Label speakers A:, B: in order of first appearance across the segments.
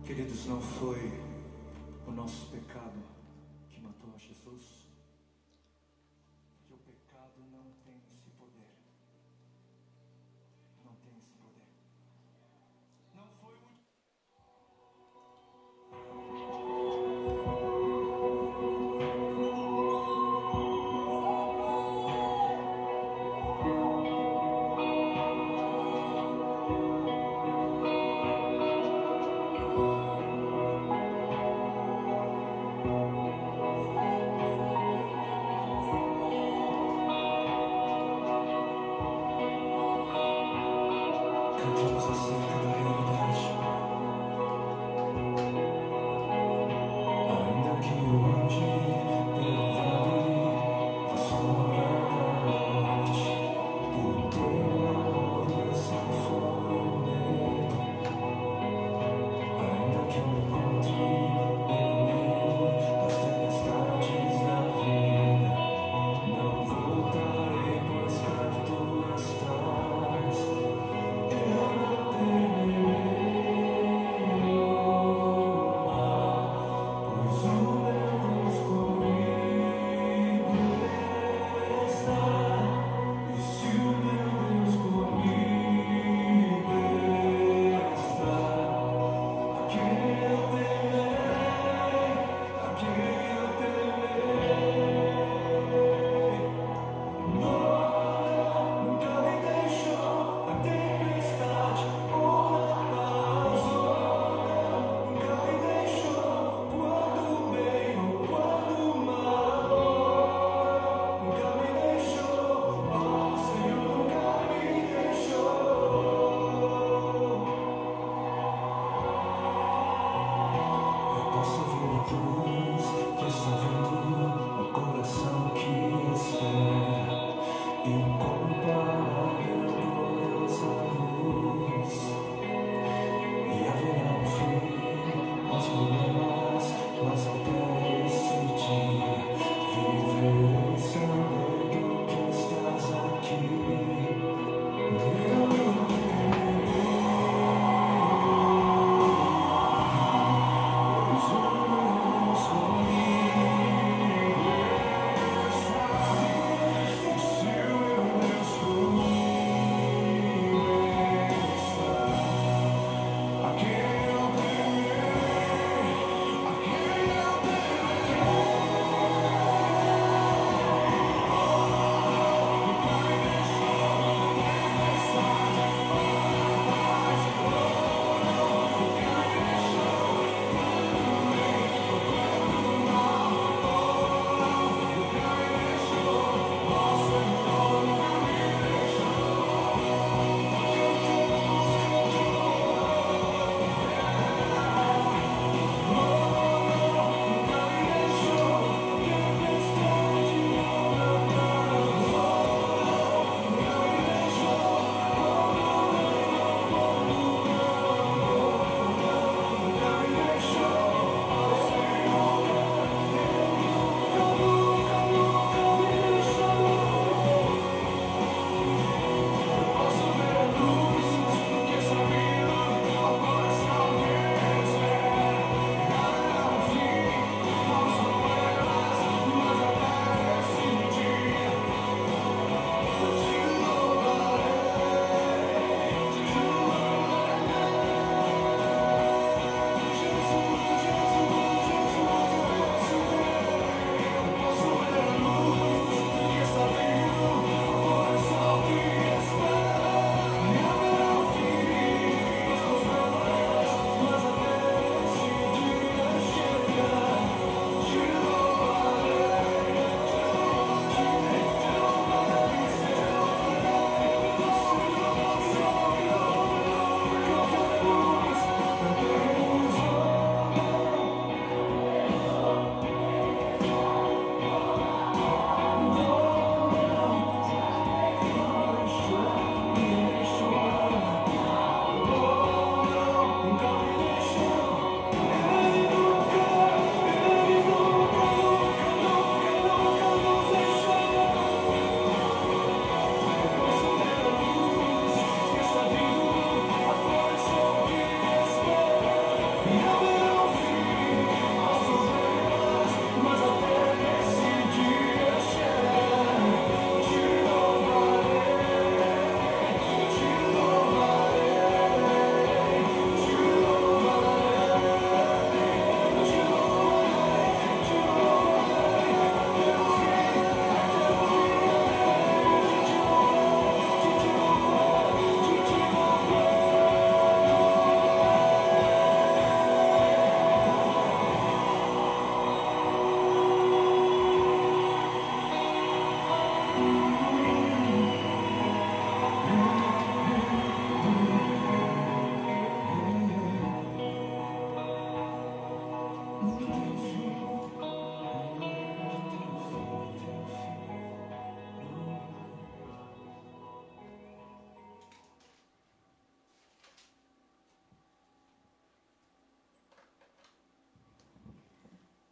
A: Queridos, não foi o nosso pecado que matou a Jesus, porque o pecado não tem esse poder. Não tem esse poder. Não foi o...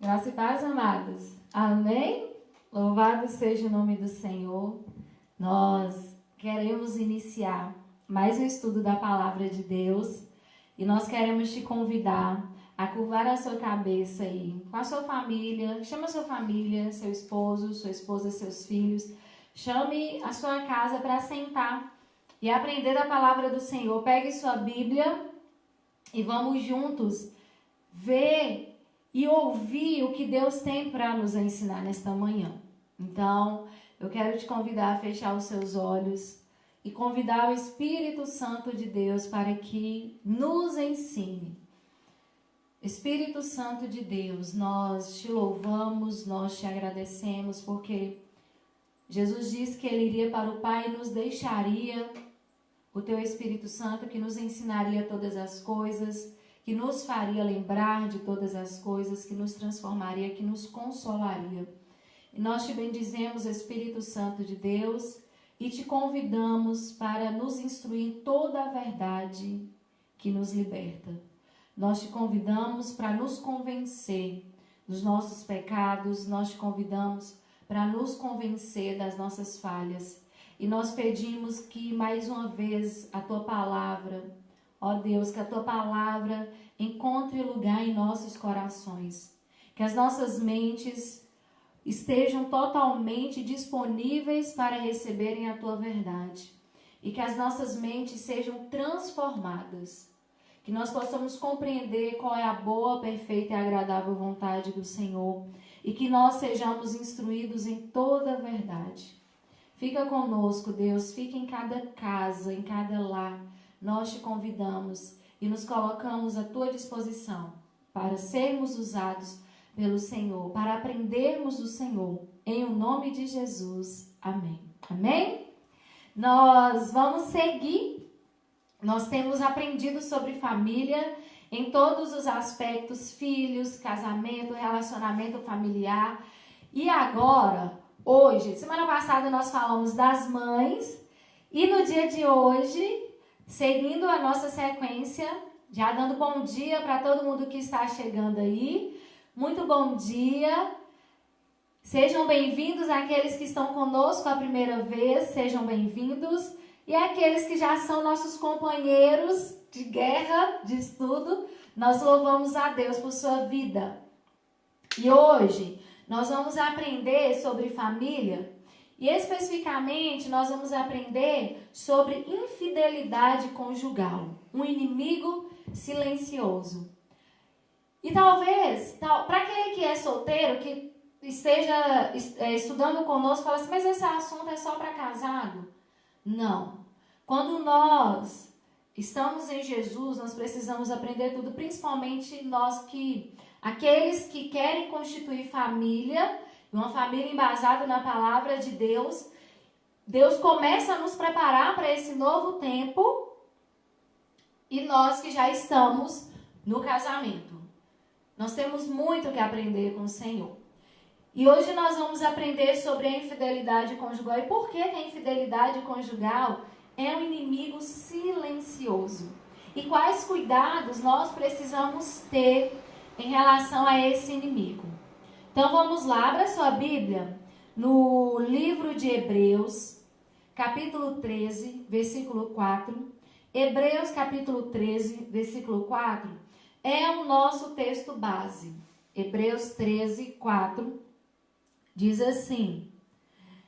B: Graça e paz, amados. Amém? Louvado seja o nome do Senhor. Nós queremos iniciar mais um estudo da Palavra de Deus e nós queremos te convidar a curvar a sua cabeça aí com a sua família. Chama a sua família, seu esposo, sua esposa, seus filhos. Chame a sua casa para sentar e aprender a Palavra do Senhor. Pegue sua Bíblia e vamos juntos ver e ouvir o que Deus tem para nos ensinar nesta manhã. Então, eu quero te convidar a fechar os seus olhos e convidar o Espírito Santo de Deus para que nos ensine. Espírito Santo de Deus, nós te louvamos, nós te agradecemos, porque Jesus disse que Ele iria para o Pai e nos deixaria o Teu Espírito Santo, que nos ensinaria todas as coisas, que nos faria lembrar de todas as coisas, que nos transformaria, que nos consolaria. E nós te bendizemos, Espírito Santo de Deus, e te convidamos para nos instruir em toda a verdade que nos liberta. Nós te convidamos para nos convencer dos nossos pecados, nós te convidamos para nos convencer das nossas falhas. E nós pedimos que mais uma vez a Tua Palavra, ó Deus, que a Tua Palavra encontre lugar em nossos corações. Que as nossas mentes estejam totalmente disponíveis para receberem a Tua verdade. E que as nossas mentes sejam transformadas. Que nós possamos compreender qual é a boa, perfeita e agradável vontade do Senhor. E que nós sejamos instruídos em toda a verdade. Fica conosco, Deus. Fica em cada casa, em cada lar. Nós te convidamos e nos colocamos à Tua disposição para sermos usados pelo Senhor, para aprendermos do Senhor. Em o nome de Jesus. Amém. Amém? Nós vamos seguir. Nós temos aprendido sobre família em todos os aspectos, filhos, casamento, relacionamento familiar. E agora, hoje, semana passada nós falamos das mães e no dia de hoje, seguindo a nossa sequência, já dando bom dia para todo mundo que está chegando aí. Muito bom dia. Sejam bem-vindos aqueles que estão conosco a primeira vez, sejam bem-vindos. E aqueles que já são nossos companheiros de guerra, de estudo, nós louvamos a Deus por sua vida. E hoje nós vamos aprender sobre família. E especificamente nós vamos aprender sobre infidelidade conjugal, um inimigo silencioso. E talvez, para aquele que é solteiro, que esteja estudando conosco, fala assim, mas esse assunto é só para casado? Não. Quando nós estamos em Jesus, nós precisamos aprender tudo, principalmente aqueles que querem constituir família, uma família embasada na palavra de Deus. Deus começa a nos preparar para esse novo tempo e nós que já estamos no casamento. Nós temos muito que aprender com o Senhor. E hoje nós vamos aprender sobre a infidelidade conjugal. E por que a infidelidade conjugal é um inimigo silencioso? E quais cuidados nós precisamos ter em relação a esse inimigo? Então vamos lá, abra sua Bíblia no livro de Hebreus, capítulo 13, versículo 4. Hebreus, capítulo 13, versículo 4, é o nosso texto base. Hebreus 13, 4, diz assim: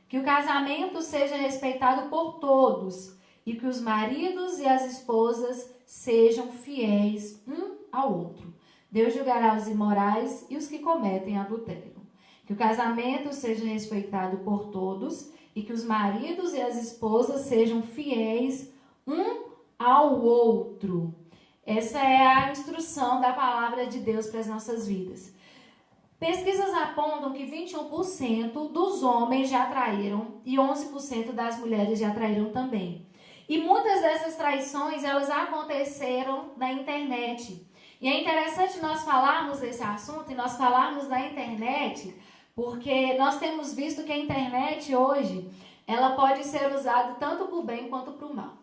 B: que o casamento seja respeitado por todos e que os maridos e as esposas sejam fiéis um ao outro. Deus julgará os imorais e os que cometem adultério. Que o casamento seja respeitado por todos e que os maridos e as esposas sejam fiéis um ao outro. Essa é a instrução da palavra de Deus para as nossas vidas. Pesquisas apontam que 21% dos homens já traíram e 11% das mulheres já traíram também. E muitas dessas traições, elas aconteceram na internet. E é interessante nós falarmos desse assunto e nós falarmos da internet, porque nós temos visto que a internet hoje, ela pode ser usada tanto para o bem quanto para o mal.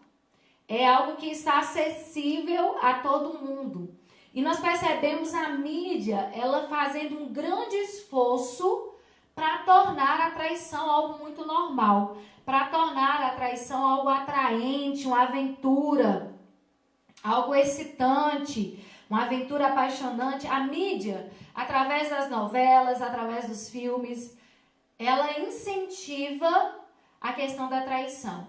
B: É algo que está acessível a todo mundo. E nós percebemos a mídia, ela fazendo um grande esforço para tornar a traição algo muito normal, para tornar a traição algo atraente, uma aventura, algo excitante, uma aventura apaixonante. A mídia, através das novelas, através dos filmes, ela incentiva a questão da traição.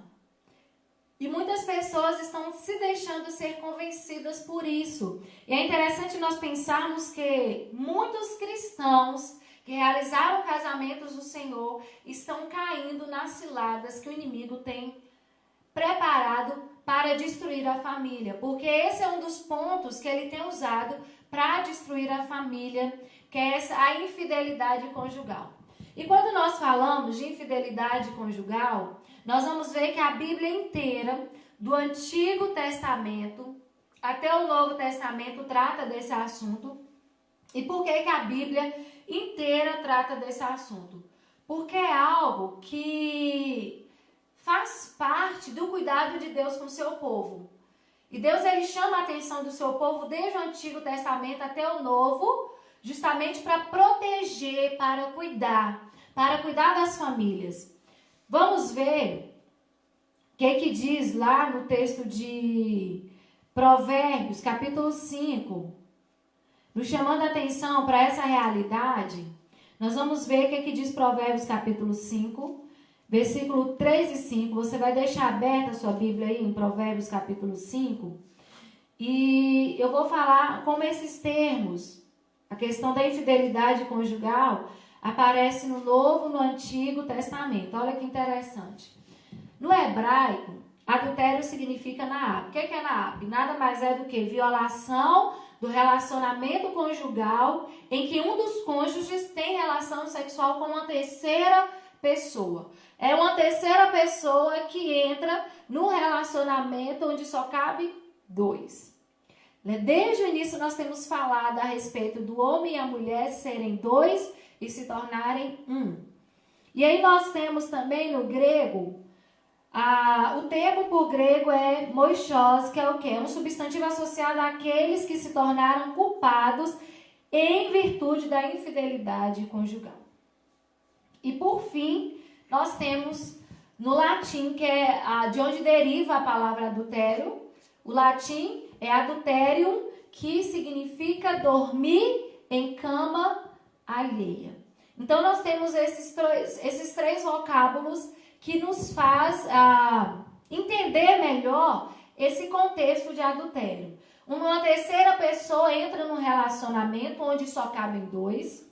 B: E muitas pessoas estão se deixando ser convencidas por isso. E é interessante nós pensarmos que muitos cristãos que realizaram casamentos do Senhor estão caindo nas ciladas que o inimigo tem preparado para destruir a família. Porque esse é um dos pontos que ele tem usado para destruir a família, que é a infidelidade conjugal. E quando nós falamos de infidelidade conjugal, nós vamos ver que a Bíblia inteira, do Antigo Testamento até o Novo Testamento, trata desse assunto. E por que a Bíblia inteira trata desse assunto? Porque é algo que faz parte do cuidado de Deus com o seu povo. E Deus, ele chama a atenção do seu povo desde o Antigo Testamento até o Novo, justamente para proteger, para cuidar das famílias. Vamos ver o que diz lá no texto de Provérbios, capítulo 5. Nos chamando a atenção para essa realidade, nós vamos ver o que diz Provérbios, capítulo 5, versículo 3 e 5. Você vai deixar aberta a sua Bíblia aí em Provérbios, capítulo 5. E eu vou falar como esses termos, a questão da infidelidade conjugal, aparece no Novo e no Antigo Testamento. Olha que interessante. No hebraico, adultério significa naap. O que é naap? Nada mais é do que violação do relacionamento conjugal em que um dos cônjuges tem relação sexual com uma terceira pessoa. É uma terceira pessoa que entra no relacionamento onde só cabe dois. Desde o início nós temos falado a respeito do homem e a mulher serem dois e se tornarem um. E aí nós temos também no grego, o termo por grego é moixós, que é o quê? É um substantivo associado àqueles que se tornaram culpados em virtude da infidelidade conjugal. E por fim, nós temos no latim, que é de onde deriva a palavra adultério. O latim é adulterium, que significa dormir em cama alheia. Então, nós temos esses três vocábulos que nos faz entender melhor esse contexto de adultério. Uma terceira pessoa entra num relacionamento onde só cabem dois.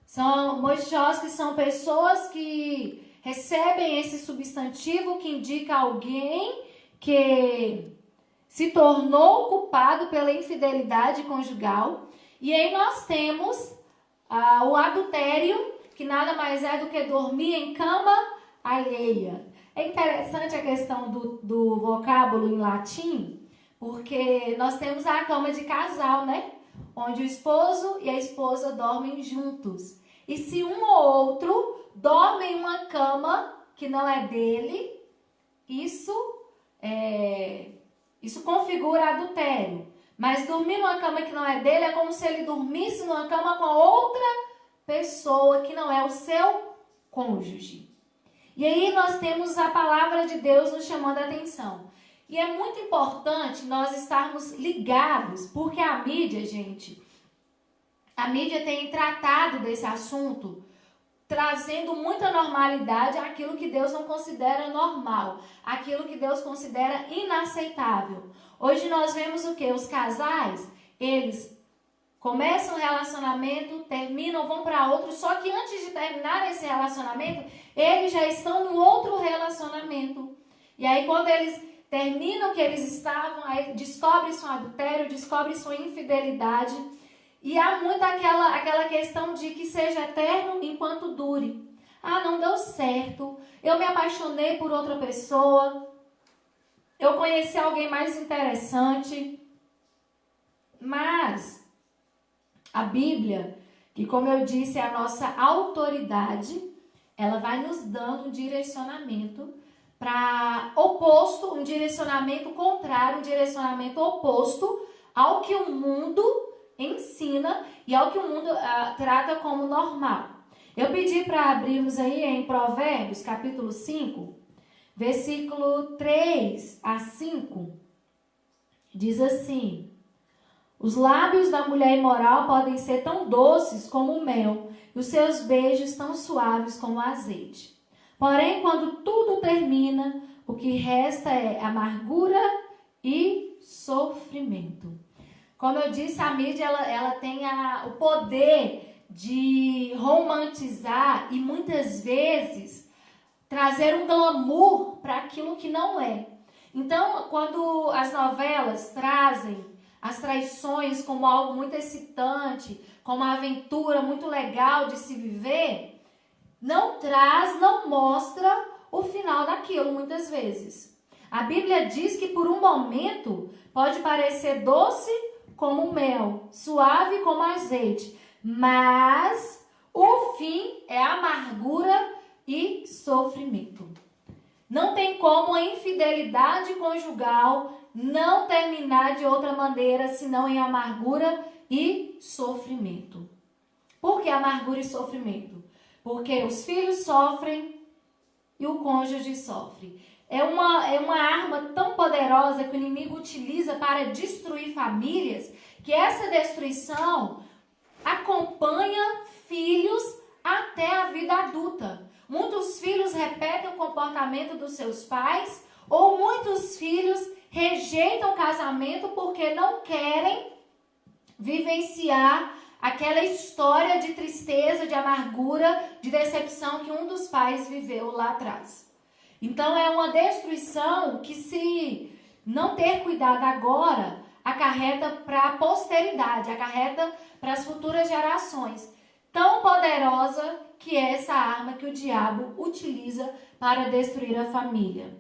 B: São moixós, que são pessoas que recebem esse substantivo que indica alguém que se tornou culpado pela infidelidade conjugal. E aí nós temos o adultério, que nada mais é do que dormir em cama alheia. É interessante a questão do vocábulo em latim, porque nós temos a cama de casal, né? Onde o esposo e a esposa dormem juntos. E se um ou outro dorme em uma cama que não é dele, isso configura adultério. Mas dormir numa cama que não é dele é como se ele dormisse numa cama com outra pessoa que não é o seu cônjuge. E aí nós temos a palavra de Deus nos chamando a atenção. E é muito importante nós estarmos ligados, porque a mídia, gente, a mídia tem tratado desse assunto, trazendo muita normalidade àquilo que Deus não considera normal, aquilo que Deus considera inaceitável. Hoje nós vemos o quê? Os casais, eles começam um relacionamento, terminam, vão para outro, só que antes de terminar esse relacionamento, eles já estão no outro relacionamento. E aí quando eles terminam o que eles estavam, aí descobrem sua adultério, descobrem sua infidelidade. E há muito aquela questão de que seja eterno enquanto dure. Não deu certo, eu me apaixonei por outra pessoa, eu conheci alguém mais interessante. Mas a Bíblia, que como eu disse é a nossa autoridade, ela vai nos dando um direcionamento para oposto, um direcionamento contrário, um direcionamento oposto ao que o mundo ensina e ao que o mundo trata como normal. Eu pedi para abrirmos aí em Provérbios, capítulo 5, versículo 3 a 5. Diz assim: os lábios da mulher imoral podem ser tão doces como o mel, e os seus beijos tão suaves como o azeite. Porém, quando tudo termina, o que resta é amargura e sofrimento. Como eu disse, a mídia ela tem o poder de romantizar e muitas vezes trazer um glamour para aquilo que não é. Então, quando as novelas trazem as traições como algo muito excitante, como uma aventura muito legal de se viver, não mostra o final daquilo muitas vezes. A Bíblia diz que por um momento pode parecer doce como mel, suave como azeite, mas o fim é amargura e sofrimento. Não tem como a infidelidade conjugal não terminar de outra maneira senão em amargura e sofrimento. Por que amargura e sofrimento? Porque os filhos sofrem e o cônjuge sofre. É uma arma tão poderosa que o inimigo utiliza para destruir famílias, que essa destruição acompanha filhos até a vida adulta. Muitos filhos repetem o comportamento dos seus pais, ou muitos filhos rejeitam o casamento porque não querem vivenciar aquela história de tristeza, de amargura, de decepção que um dos pais viveu lá atrás. Então é uma destruição que, se não ter cuidado agora, acarreta para a posteridade, acarreta para as futuras gerações. Tão poderosa que é essa arma que o diabo utiliza para destruir a família.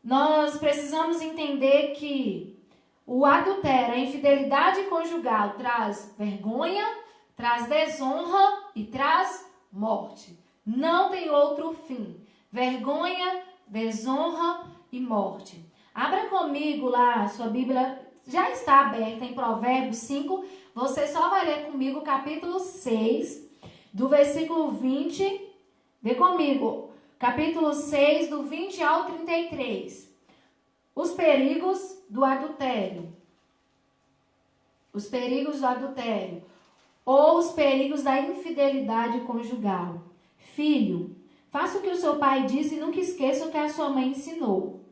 B: Nós precisamos entender que o adultério, a infidelidade conjugal, traz vergonha, traz desonra e traz morte. Não tem outro fim. Vergonha, desonra e morte. Abra comigo lá, a sua Bíblia já está aberta em Provérbios 5. Você só vai ler comigo o capítulo 6, do versículo 20. Vê comigo, capítulo 6, do 20 ao 33. Os perigos do adultério. Os perigos do adultério. Ou os perigos da infidelidade conjugal. Filho, faça o que o seu pai diz e nunca esqueça o que a sua mãe ensinou.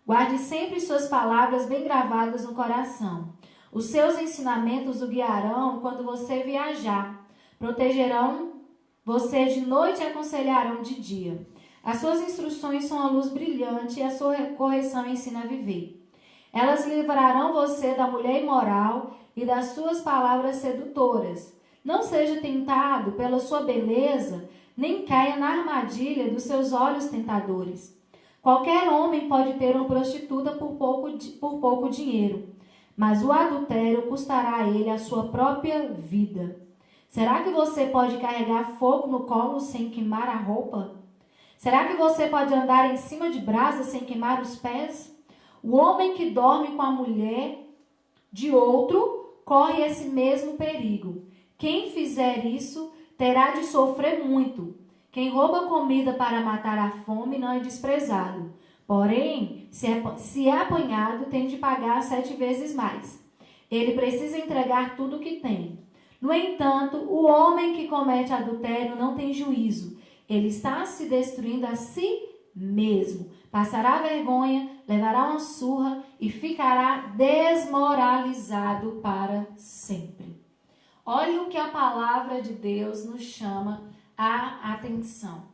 B: Guarde sempre suas palavras bem gravadas no coração. Os seus ensinamentos o guiarão quando você viajar. Protegerão você de noite e aconselharão de dia. As suas instruções são a luz brilhante e a sua correção ensina a viver. Elas livrarão você da mulher imoral e das suas palavras sedutoras. Não seja tentado pela sua beleza, nem caia na armadilha dos seus olhos tentadores. Qualquer homem pode ter uma prostituta por pouco dinheiro, mas o adultério custará a ele a sua própria vida. Será que você pode carregar fogo no colo sem queimar a roupa? Será que você pode andar em cima de brasas sem queimar os pés? O homem que dorme com a mulher de outro corre esse mesmo perigo. Quem fizer isso terá de sofrer muito. Quem rouba comida para matar a fome não é desprezado. Porém, se é apanhado, tem de pagar 7 vezes mais. Ele precisa entregar tudo o que tem. No entanto, o homem que comete adultério não tem juízo. Ele está se destruindo a si mesmo. Passará vergonha, levará uma surra e ficará desmoralizado para sempre. Olha o que a palavra de Deus nos chama a atenção.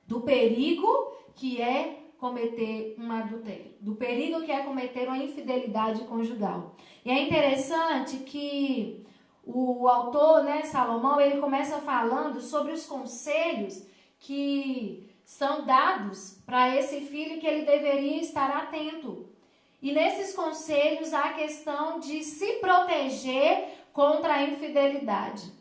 B: Do perigo que é cometer um adultério. Do perigo que é cometer uma infidelidade conjugal. E é interessante que o autor, Salomão, ele começa falando sobre os conselhos que são dados para esse filho que ele deveria estar atento. E nesses conselhos há a questão de se proteger contra a infidelidade.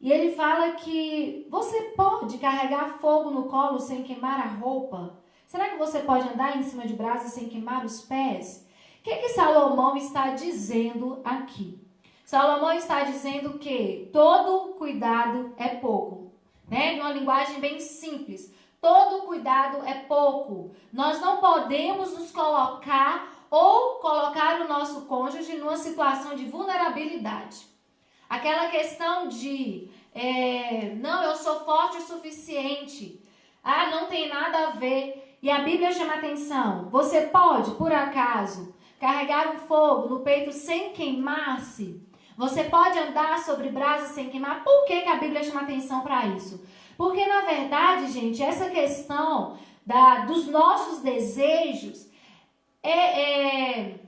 B: E ele fala que você pode carregar fogo no colo sem queimar a roupa? Será que você pode andar em cima de brasas sem queimar os pés? O que Salomão está dizendo aqui? Salomão está dizendo que todo cuidado é pouco, né? Em uma linguagem bem simples. Todo cuidado é pouco. Nós não podemos nos colocar ou colocar o nosso cônjuge numa situação de vulnerabilidade. Aquela questão de, não, eu sou forte o suficiente. Ah, não tem nada a ver. E a Bíblia chama atenção. Você pode, por acaso, carregar um fogo no peito sem queimar-se? Você pode andar sobre brasas sem queimar? Por que a Bíblia chama atenção para isso? Porque, na verdade, gente, essa questão dos nossos desejos é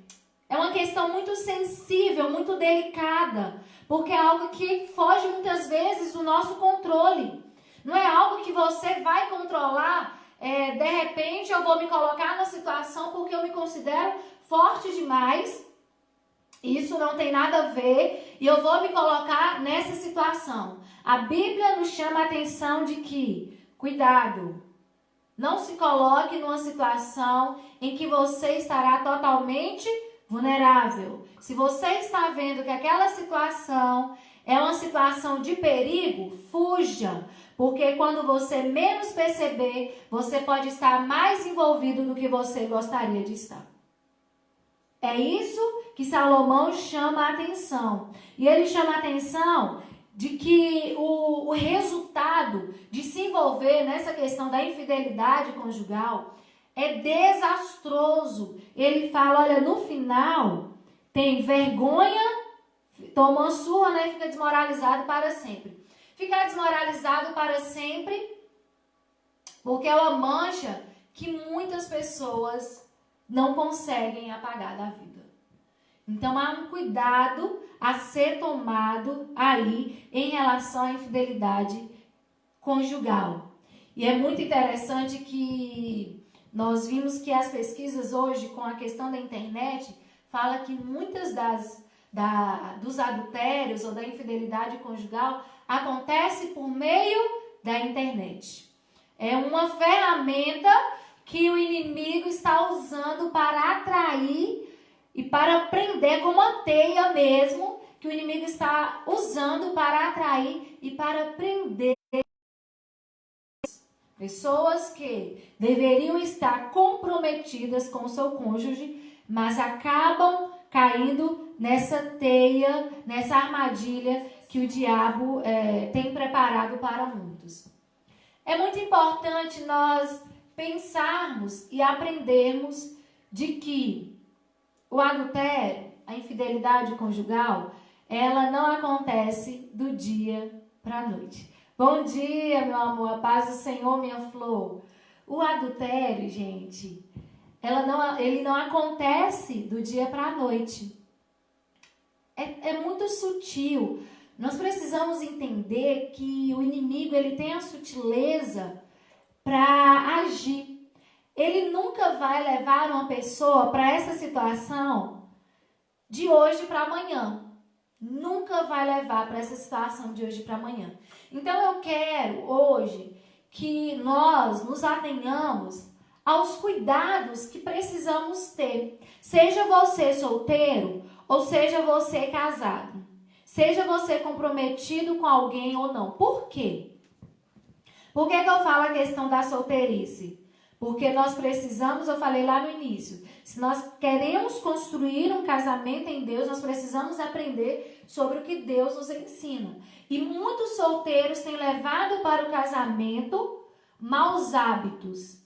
B: uma questão muito sensível, muito delicada, porque é algo que foge muitas vezes do nosso controle. Não é algo que você vai controlar, de repente eu vou me colocar na situação porque eu me considero forte demais, isso não tem nada a ver, e eu vou me colocar nessa situação. A Bíblia nos chama a atenção de que, cuidado, não se coloque numa situação em que você estará totalmente vulnerável. Se você está vendo que aquela situação é uma situação de perigo, fuja. Porque quando você menos perceber, você pode estar mais envolvido do que você gostaria de estar. É isso que Salomão chama a atenção. E ele chama a atenção de que o resultado de se envolver nessa questão da infidelidade conjugal é desastroso. Ele fala, olha, no final tem vergonha, toma uma surra, né, e fica desmoralizado para sempre. Ficar desmoralizado para sempre porque é uma mancha que muitas pessoas não conseguem apagar da vida. Então há um cuidado a ser tomado aí em relação à infidelidade conjugal. E é muito interessante que nós vimos que as pesquisas hoje com a questão da internet fala que muitas dos adultérios ou da infidelidade conjugal acontece por meio da internet. É uma ferramenta que o inimigo está usando para atrair e para prender, como a teia mesmo, que o inimigo está usando para atrair e para prender pessoas que deveriam estar comprometidas com o seu cônjuge, mas acabam caindo nessa teia, nessa armadilha que o diabo tem preparado para muitos. É muito importante nós pensarmos e aprendermos de que o adultério, a infidelidade conjugal, ela não acontece do dia para a noite. Bom dia, meu amor, a paz do Senhor, minha flor. O adultério, gente, ele não acontece do dia para a noite. É muito sutil. Nós precisamos entender que o inimigo ele tem a sutileza para agir. Ele nunca vai levar uma pessoa para essa situação de hoje para amanhã. Nunca vai levar para essa situação de hoje para amanhã. Então eu quero hoje que nós nos atenhamos aos cuidados que precisamos ter. Seja você solteiro ou seja você casado. Seja você comprometido com alguém ou não. Por quê? Por que eu falo a questão da solteirice? Porque nós precisamos, eu falei lá no início, se nós queremos construir um casamento em Deus, nós precisamos aprender sobre o que Deus nos ensina. E muitos solteiros têm levado para o casamento maus hábitos.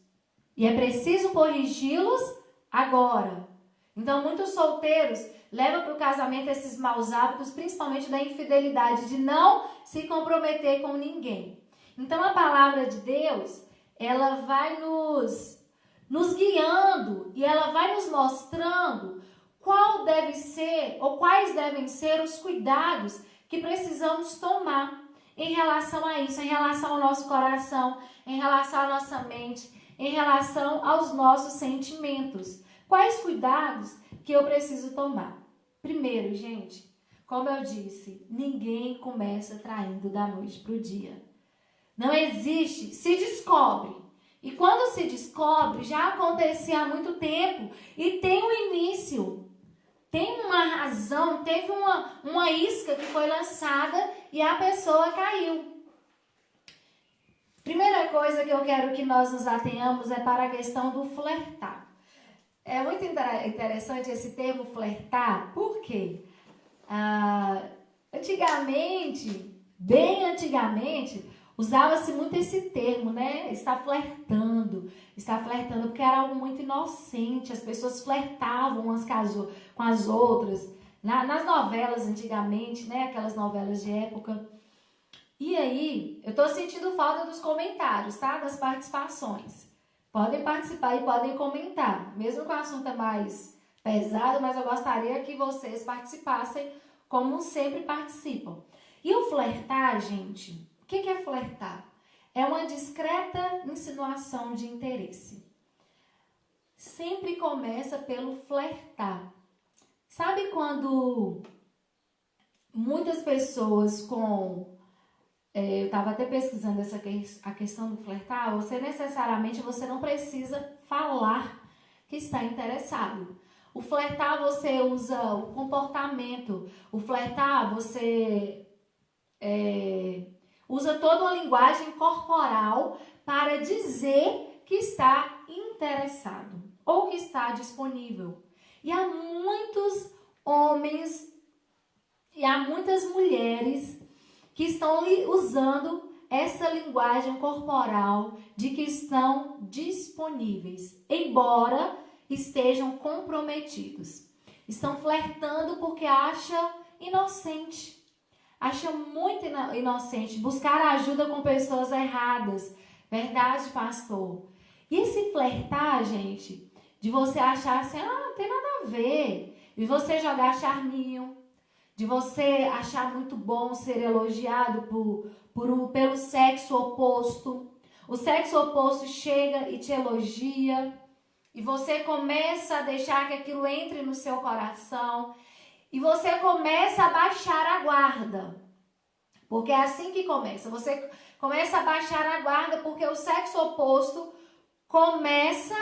B: E é preciso corrigi-los agora. Então, muitos solteiros levam para o casamento esses maus hábitos, principalmente da infidelidade, de não se comprometer com ninguém. Então, a palavra de Deus, ela vai nos guiando e ela vai nos mostrando qual deve ser ou quais devem ser os cuidados que precisamos tomar em relação a isso, em relação ao nosso coração, em relação à nossa mente, em relação aos nossos sentimentos. Quais cuidados que eu preciso tomar? Primeiro, gente, como eu disse, ninguém começa traindo da noite para o dia. Não existe, se descobre. E quando se descobre, já acontecia há muito tempo e tem um início, tem uma razão, teve uma isca que foi lançada e a pessoa caiu. Primeira coisa que eu quero que nós nos atenhamos é para a questão do flertar. É muito interessante esse termo flertar, por quê? Antigamente, bem antigamente, usava-se muito esse termo, né? Está flertando, porque era algo muito inocente, as pessoas flertavam umas com as outras. Nas novelas antigamente, né? Aquelas novelas de época. E aí, eu tô sentindo falta dos comentários, tá? Das participações. Podem participar e podem comentar. Mesmo que o assunto é mais pesado, mas eu gostaria que vocês participassem como sempre participam. E o flertar, gente, o que é flertar? É uma discreta insinuação de interesse. Sempre começa pelo flertar. Sabe quando muitas pessoas eu estava até pesquisando a questão do flertar, você não precisa falar que está interessado. O flertar você usa o comportamento, o flertar você usa toda uma linguagem corporal para dizer que está interessado ou que está disponível. E há muitos homens e há muitas mulheres que estão usando essa linguagem corporal de que estão disponíveis, embora estejam comprometidos. Estão flertando porque acha inocente. Acha muito inocente. Buscar ajuda com pessoas erradas. Verdade, pastor? E esse flertar, gente, de você achar assim, não tem nada a ver. De você jogar charminho. De você achar muito bom ser elogiado pelo sexo oposto. O sexo oposto chega e te elogia. E você começa a deixar que aquilo entre no seu coração. E você começa a baixar a guarda. Porque é assim que começa. Você começa a baixar a guarda porque o sexo oposto começa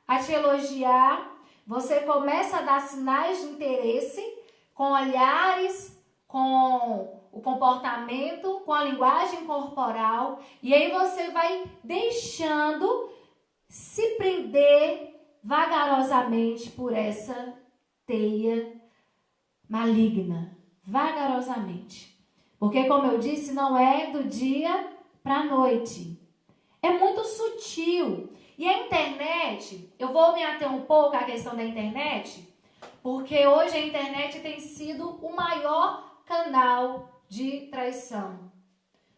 B: a te elogiar. Você começa a dar sinais de interesse com olhares, com o comportamento, com a linguagem corporal. E aí você vai deixando se prender vagarosamente por essa teia maligna. Vagarosamente. Porque, como eu disse, não é do dia para a noite. É muito sutil. E a internet, eu vou me ater um pouco à questão da internet, porque hoje a internet tem sido o maior canal de traição.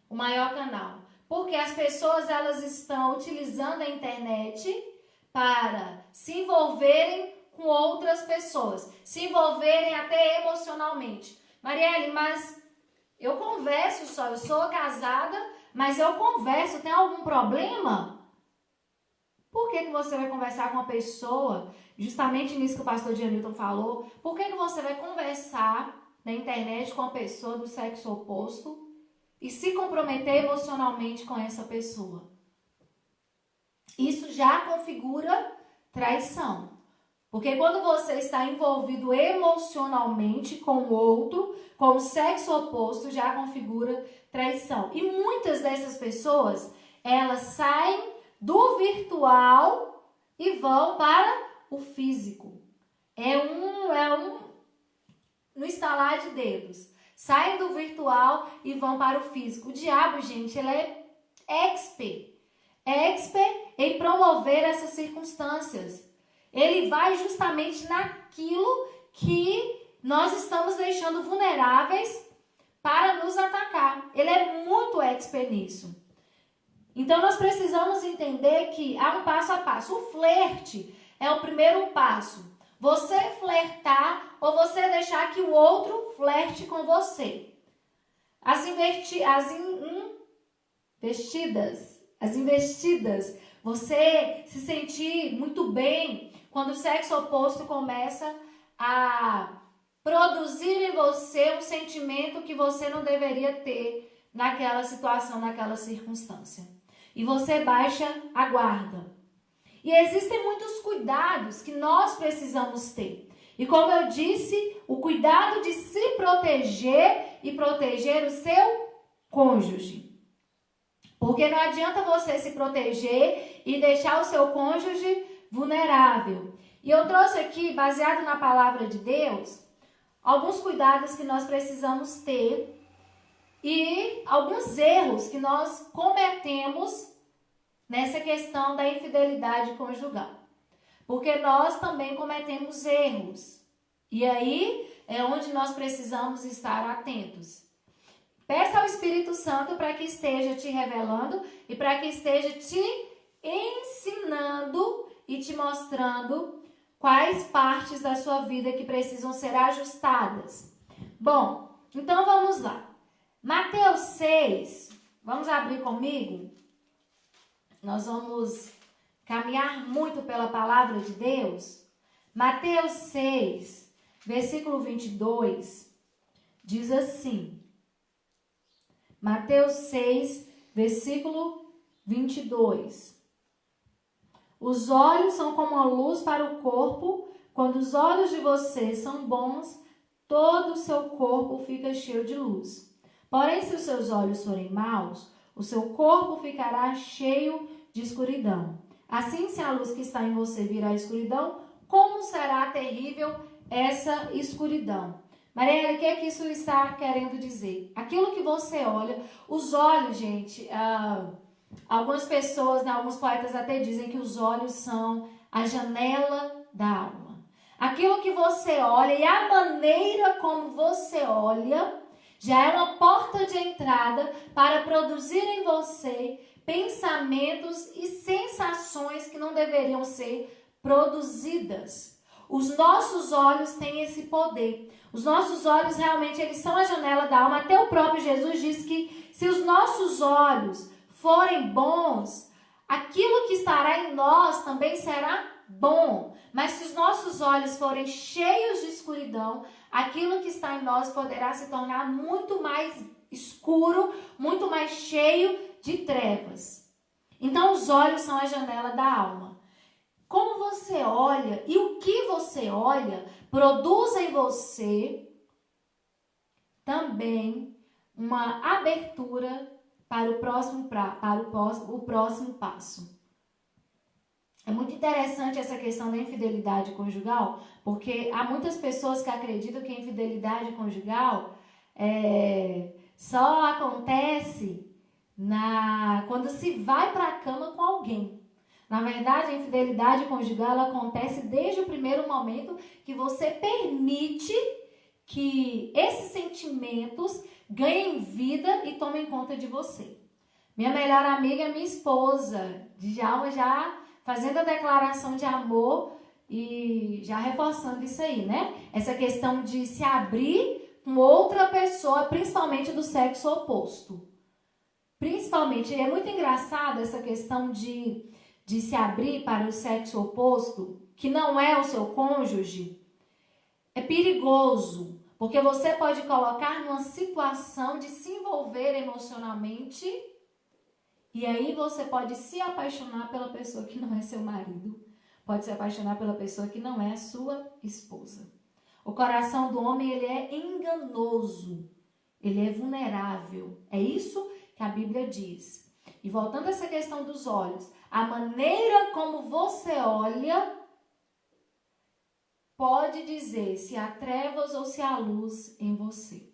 B: O maior canal. Porque as pessoas elas estão utilizando a internet para se envolverem com outras pessoas. Se envolverem até emocionalmente. Marielle, mas eu converso só, eu sou casada, mas eu converso, tem algum problema? Por que você vai conversar com uma pessoa, justamente nisso que o pastor Janilton falou, por que você vai conversar na internet com uma pessoa do sexo oposto e se comprometer emocionalmente com essa pessoa? Isso já configura traição. Porque quando você está envolvido emocionalmente com o outro, com o sexo oposto, já configura traição. E muitas dessas pessoas, elas saem do virtual e vão para o físico. No estalar de dedos. Saem do virtual e vão para o físico. O diabo, gente, ele é expert em promover essas circunstâncias. Ele vai justamente naquilo que nós estamos deixando vulneráveis para nos atacar. Ele é muito expert nisso. Então, nós precisamos entender que há um passo a passo. O flerte é o primeiro passo. Você flertar ou você deixar que o outro flerte com você. As investidas. Você se sentir muito bem quando o sexo oposto começa a produzir em você um sentimento que você não deveria ter naquela situação, naquela circunstância. E você baixa a guarda. E existem muitos cuidados que nós precisamos ter. E como eu disse, o cuidado de se proteger e proteger o seu cônjuge. Porque não adianta você se proteger e deixar o seu cônjuge vulnerável. E eu trouxe aqui, baseado na palavra de Deus, alguns cuidados que nós precisamos ter e alguns erros que nós cometemos nessa questão da infidelidade conjugal. Porque nós também cometemos erros. E aí é onde nós precisamos estar atentos. Peça ao Espírito Santo para que esteja te revelando e para que esteja te ensinando e te mostrando quais partes da sua vida que precisam ser ajustadas. Bom, então vamos lá. Mateus 6, vamos abrir comigo? Nós vamos caminhar muito pela palavra de Deus. Mateus 6, versículo 22, diz assim. Mateus 6, versículo 22. Os olhos são como a luz para o corpo. Quando os olhos de vocês são bons, todo o seu corpo fica cheio de luz. Porém, se os seus olhos forem maus, o seu corpo ficará cheio de escuridão. Assim, se a luz que está em você virar escuridão, como será terrível essa escuridão? Mariela, o que é que isso está querendo dizer? Aquilo que você olha, os olhos, gente, algumas pessoas, né, alguns poetas até dizem que os olhos são a janela da alma. Aquilo que você olha e a maneira como você olha já é uma porta de entrada para produzir em você pensamentos e sensações que não deveriam ser produzidas. Os nossos olhos têm esse poder. Os nossos olhos realmente eles são a janela da alma. Até o próprio Jesus diz que se os nossos olhos forem bons, aquilo que estará em nós também será bom. Mas se os nossos olhos forem cheios de escuridão, aquilo que está em nós poderá se tornar muito mais escuro, muito mais cheio de trevas. Então os olhos são a janela da alma. Como você olha e o que você olha produz em você também uma abertura para o próximo passo. É muito interessante essa questão da infidelidade conjugal, porque há muitas pessoas que acreditam que a infidelidade conjugal só acontece quando se vai para a cama com alguém. Na verdade, a infidelidade conjugal ela acontece desde o primeiro momento que você permite que esses sentimentos ganhem vida e tomem conta de você. Minha melhor amiga é minha esposa, Djalma, já fazendo a declaração de amor e já reforçando isso aí, né? Essa questão de se abrir com outra pessoa, principalmente do sexo oposto. Principalmente, é muito engraçado essa questão de se abrir para o sexo oposto, que não é o seu cônjuge. É perigoso, porque você pode colocar numa situação de se envolver emocionalmente e aí você pode se apaixonar pela pessoa que não é seu marido, pode se apaixonar pela pessoa que não é sua esposa. O coração do homem, ele é enganoso, ele é vulnerável. É isso que a Bíblia diz. E voltando a essa questão dos olhos, a maneira como você olha pode dizer se há trevas ou se há luz em você.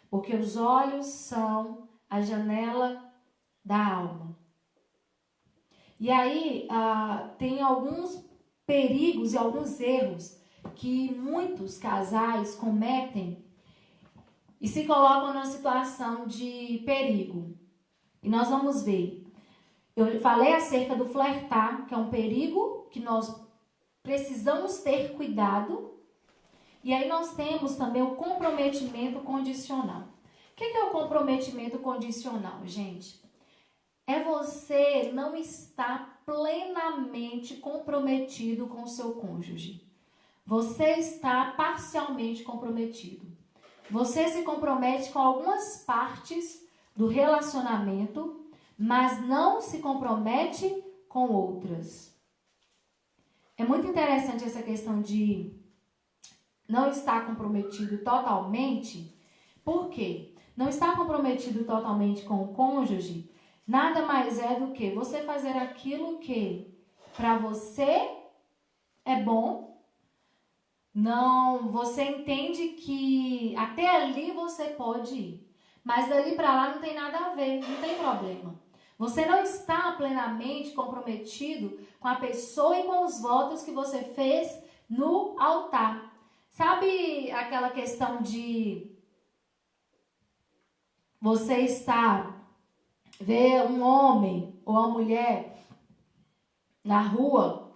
B: Porque os olhos são a janela da alma. E aí tem alguns perigos e alguns erros que muitos casais cometem e se colocam numa situação de perigo. E nós vamos ver. Eu falei acerca do flertar, que é um perigo que nós precisamos ter cuidado. E aí nós temos também o comprometimento condicional. O que é o comprometimento condicional, gente? É você não estar plenamente comprometido com o seu cônjuge. Você está parcialmente comprometido. Você se compromete com algumas partes do relacionamento, mas não se compromete com outras. é muito interessante essa questão de não estar comprometido totalmente. Por quê? Não estar comprometido totalmente com o cônjuge nada mais é do que você fazer aquilo que para você é bom. Não, você entende que até ali você pode ir, mas dali para lá não tem nada a ver, não tem problema. Você não está plenamente comprometido com a pessoa e com os votos que você fez no altar. Sabe aquela questão de você ver um homem ou uma mulher na rua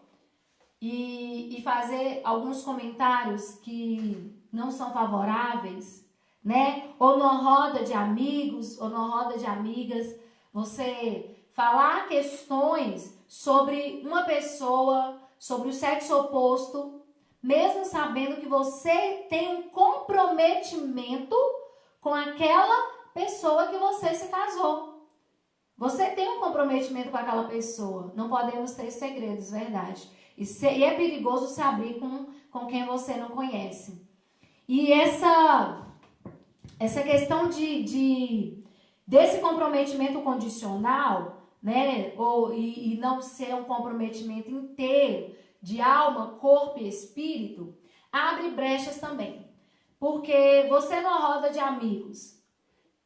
B: e fazer alguns comentários que não são favoráveis, né? Ou numa roda de amigos ou numa roda de amigas, você falar questões sobre uma pessoa, sobre o sexo oposto, mesmo sabendo que você tem um comprometimento com aquela pessoa que você se casou. Você tem um comprometimento com aquela pessoa. Não podemos ter segredos, verdade? E é perigoso se abrir com quem você não conhece. E essa questão desse comprometimento condicional, né? E não ser um comprometimento inteiro de alma, corpo e espírito, abre brechas também. Porque você numa roda de amigos,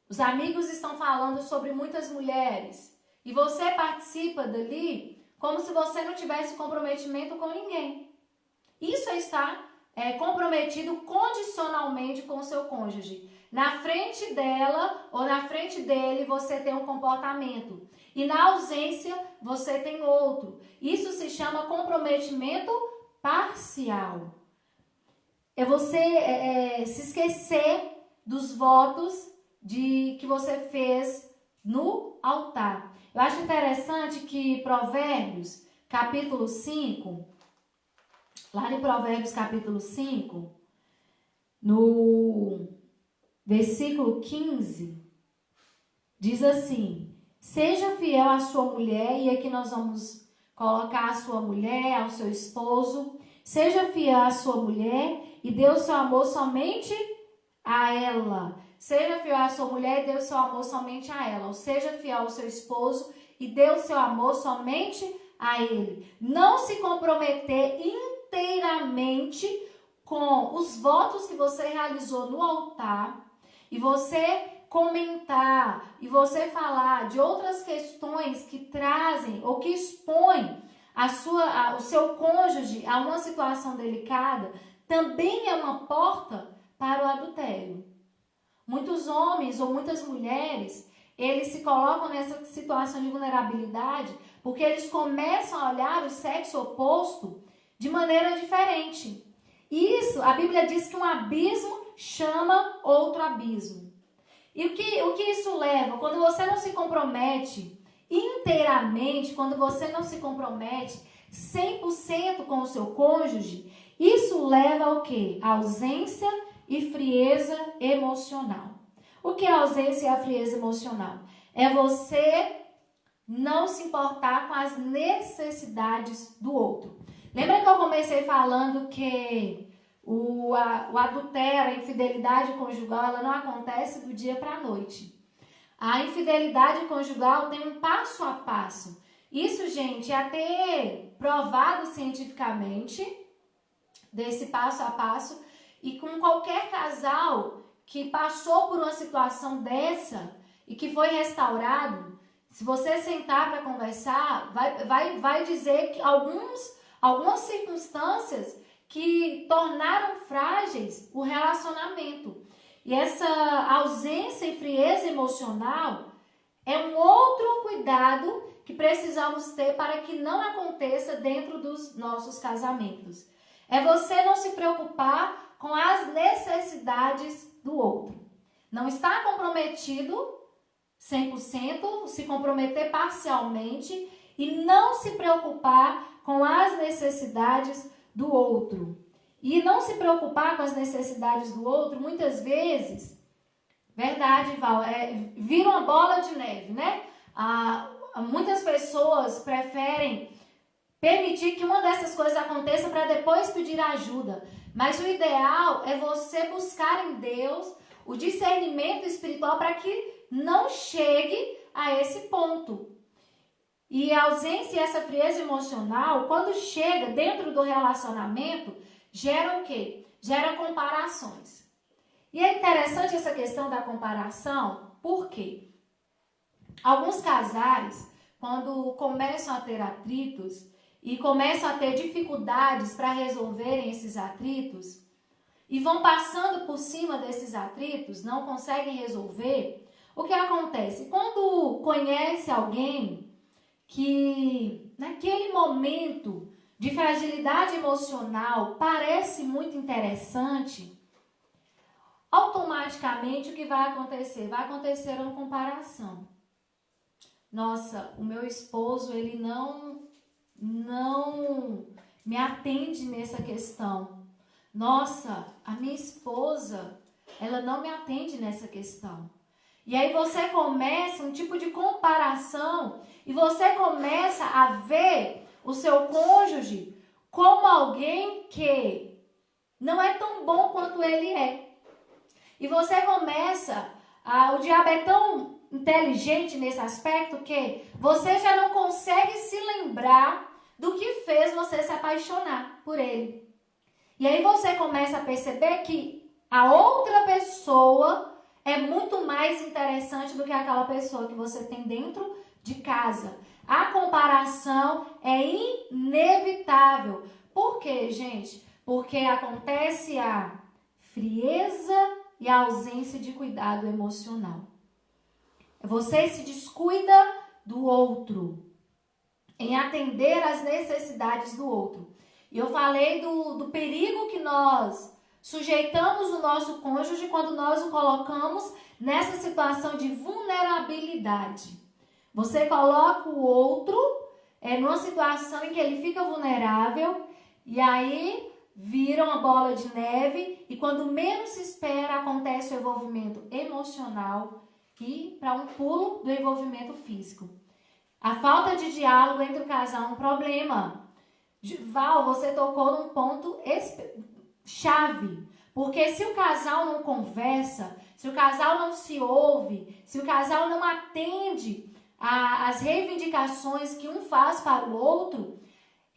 B: os amigos estão falando sobre muitas mulheres e você participa dali como se você não tivesse comprometimento com ninguém. Isso é estar comprometido condicionalmente com o seu cônjuge. Na frente dela ou na frente dele você tem um comportamento e na ausência você tem outro. Isso se chama comprometimento parcial. É você se esquecer dos votos que você fez no altar. Eu acho interessante que Provérbios, capítulo 5, lá em Provérbios, capítulo 5, no versículo 15, diz assim: seja fiel à sua mulher, e aqui nós vamos colocar a sua mulher, ao seu esposo. Seja fiel à sua mulher e dê o seu amor somente a ela. Seja fiel à sua mulher e dê o seu amor somente a ela. Ou seja fiel ao seu esposo e dê o seu amor somente a ele. Não se comprometer inteiramente com os votos que você realizou no altar e você comentar e você falar de outras questões que trazem ou que expõem o seu cônjuge a uma situação delicada, também é uma porta para o adultério. Muitos homens ou muitas mulheres, eles se colocam nessa situação de vulnerabilidade porque eles começam a olhar o sexo oposto de maneira diferente. Isso, a Bíblia diz que um abismo chama outro abismo. E o que isso leva? Quando você não se compromete inteiramente, quando você não se compromete 100% com o seu cônjuge, isso leva ao quê? A ausência e frieza emocional. O que é a ausência e a frieza emocional? É você não se importar com as necessidades do outro. Lembra que eu comecei falando que o adultério, a infidelidade conjugal, ela não acontece do dia para a noite. A infidelidade conjugal tem um passo a passo. Isso, gente, é até provado cientificamente, desse passo a passo. E com qualquer casal que passou por uma situação dessa e que foi restaurado, se você sentar para conversar, vai dizer que algumas circunstâncias que tornaram frágeis o relacionamento. E essa ausência e frieza emocional é um outro cuidado que precisamos ter para que não aconteça dentro dos nossos casamentos. É você não se preocupar com as necessidades do outro. Não está comprometido 100%, se comprometer parcialmente e não se preocupar com as necessidades do outro. E não se preocupar com as necessidades do outro, muitas vezes, verdade, Val, vira uma bola de neve, né? Muitas pessoas preferem permitir que uma dessas coisas aconteça para depois pedir ajuda. Mas o ideal é você buscar em Deus o discernimento espiritual para que não chegue a esse ponto. E a ausência e essa frieza emocional, quando chega dentro do relacionamento, gera o quê? Gera comparações. E é interessante essa questão da comparação, por quê? Alguns casais, quando começam a ter atritos e começam a ter dificuldades para resolverem esses atritos e vão passando por cima desses atritos, não conseguem resolver, o que acontece? Quando conhece alguém que naquele momento de fragilidade emocional parece muito interessante, automaticamente o que vai acontecer? Vai acontecer uma comparação. Nossa, o meu esposo, ele não me atende nessa questão. Nossa, a minha esposa, ela não me atende nessa questão. E aí você começa um tipo de comparação e você começa a ver o seu cônjuge como alguém que não é tão bom quanto ele é. E você começa, o diabo é tão inteligente nesse aspecto que você já não consegue se lembrar do que fez você se apaixonar por ele. E aí você começa a perceber que a outra pessoa é muito mais interessante do que aquela pessoa que você tem dentro de casa. A comparação é inevitável. Por quê, gente? Porque acontece a frieza e a ausência de cuidado emocional. Você se descuida do outro, em atender às necessidades do outro. E eu falei do perigo que nós sujeitamos o nosso cônjuge quando nós o colocamos nessa situação de vulnerabilidade. Você coloca o outro numa situação em que ele fica vulnerável e aí vira uma bola de neve e quando menos se espera acontece o envolvimento emocional e para um pulo do envolvimento físico. A falta de diálogo entre o casal é um problema. Val, você tocou num ponto chave. Porque se o casal não conversa, se o casal não se ouve, se o casal não atende às reivindicações que um faz para o outro,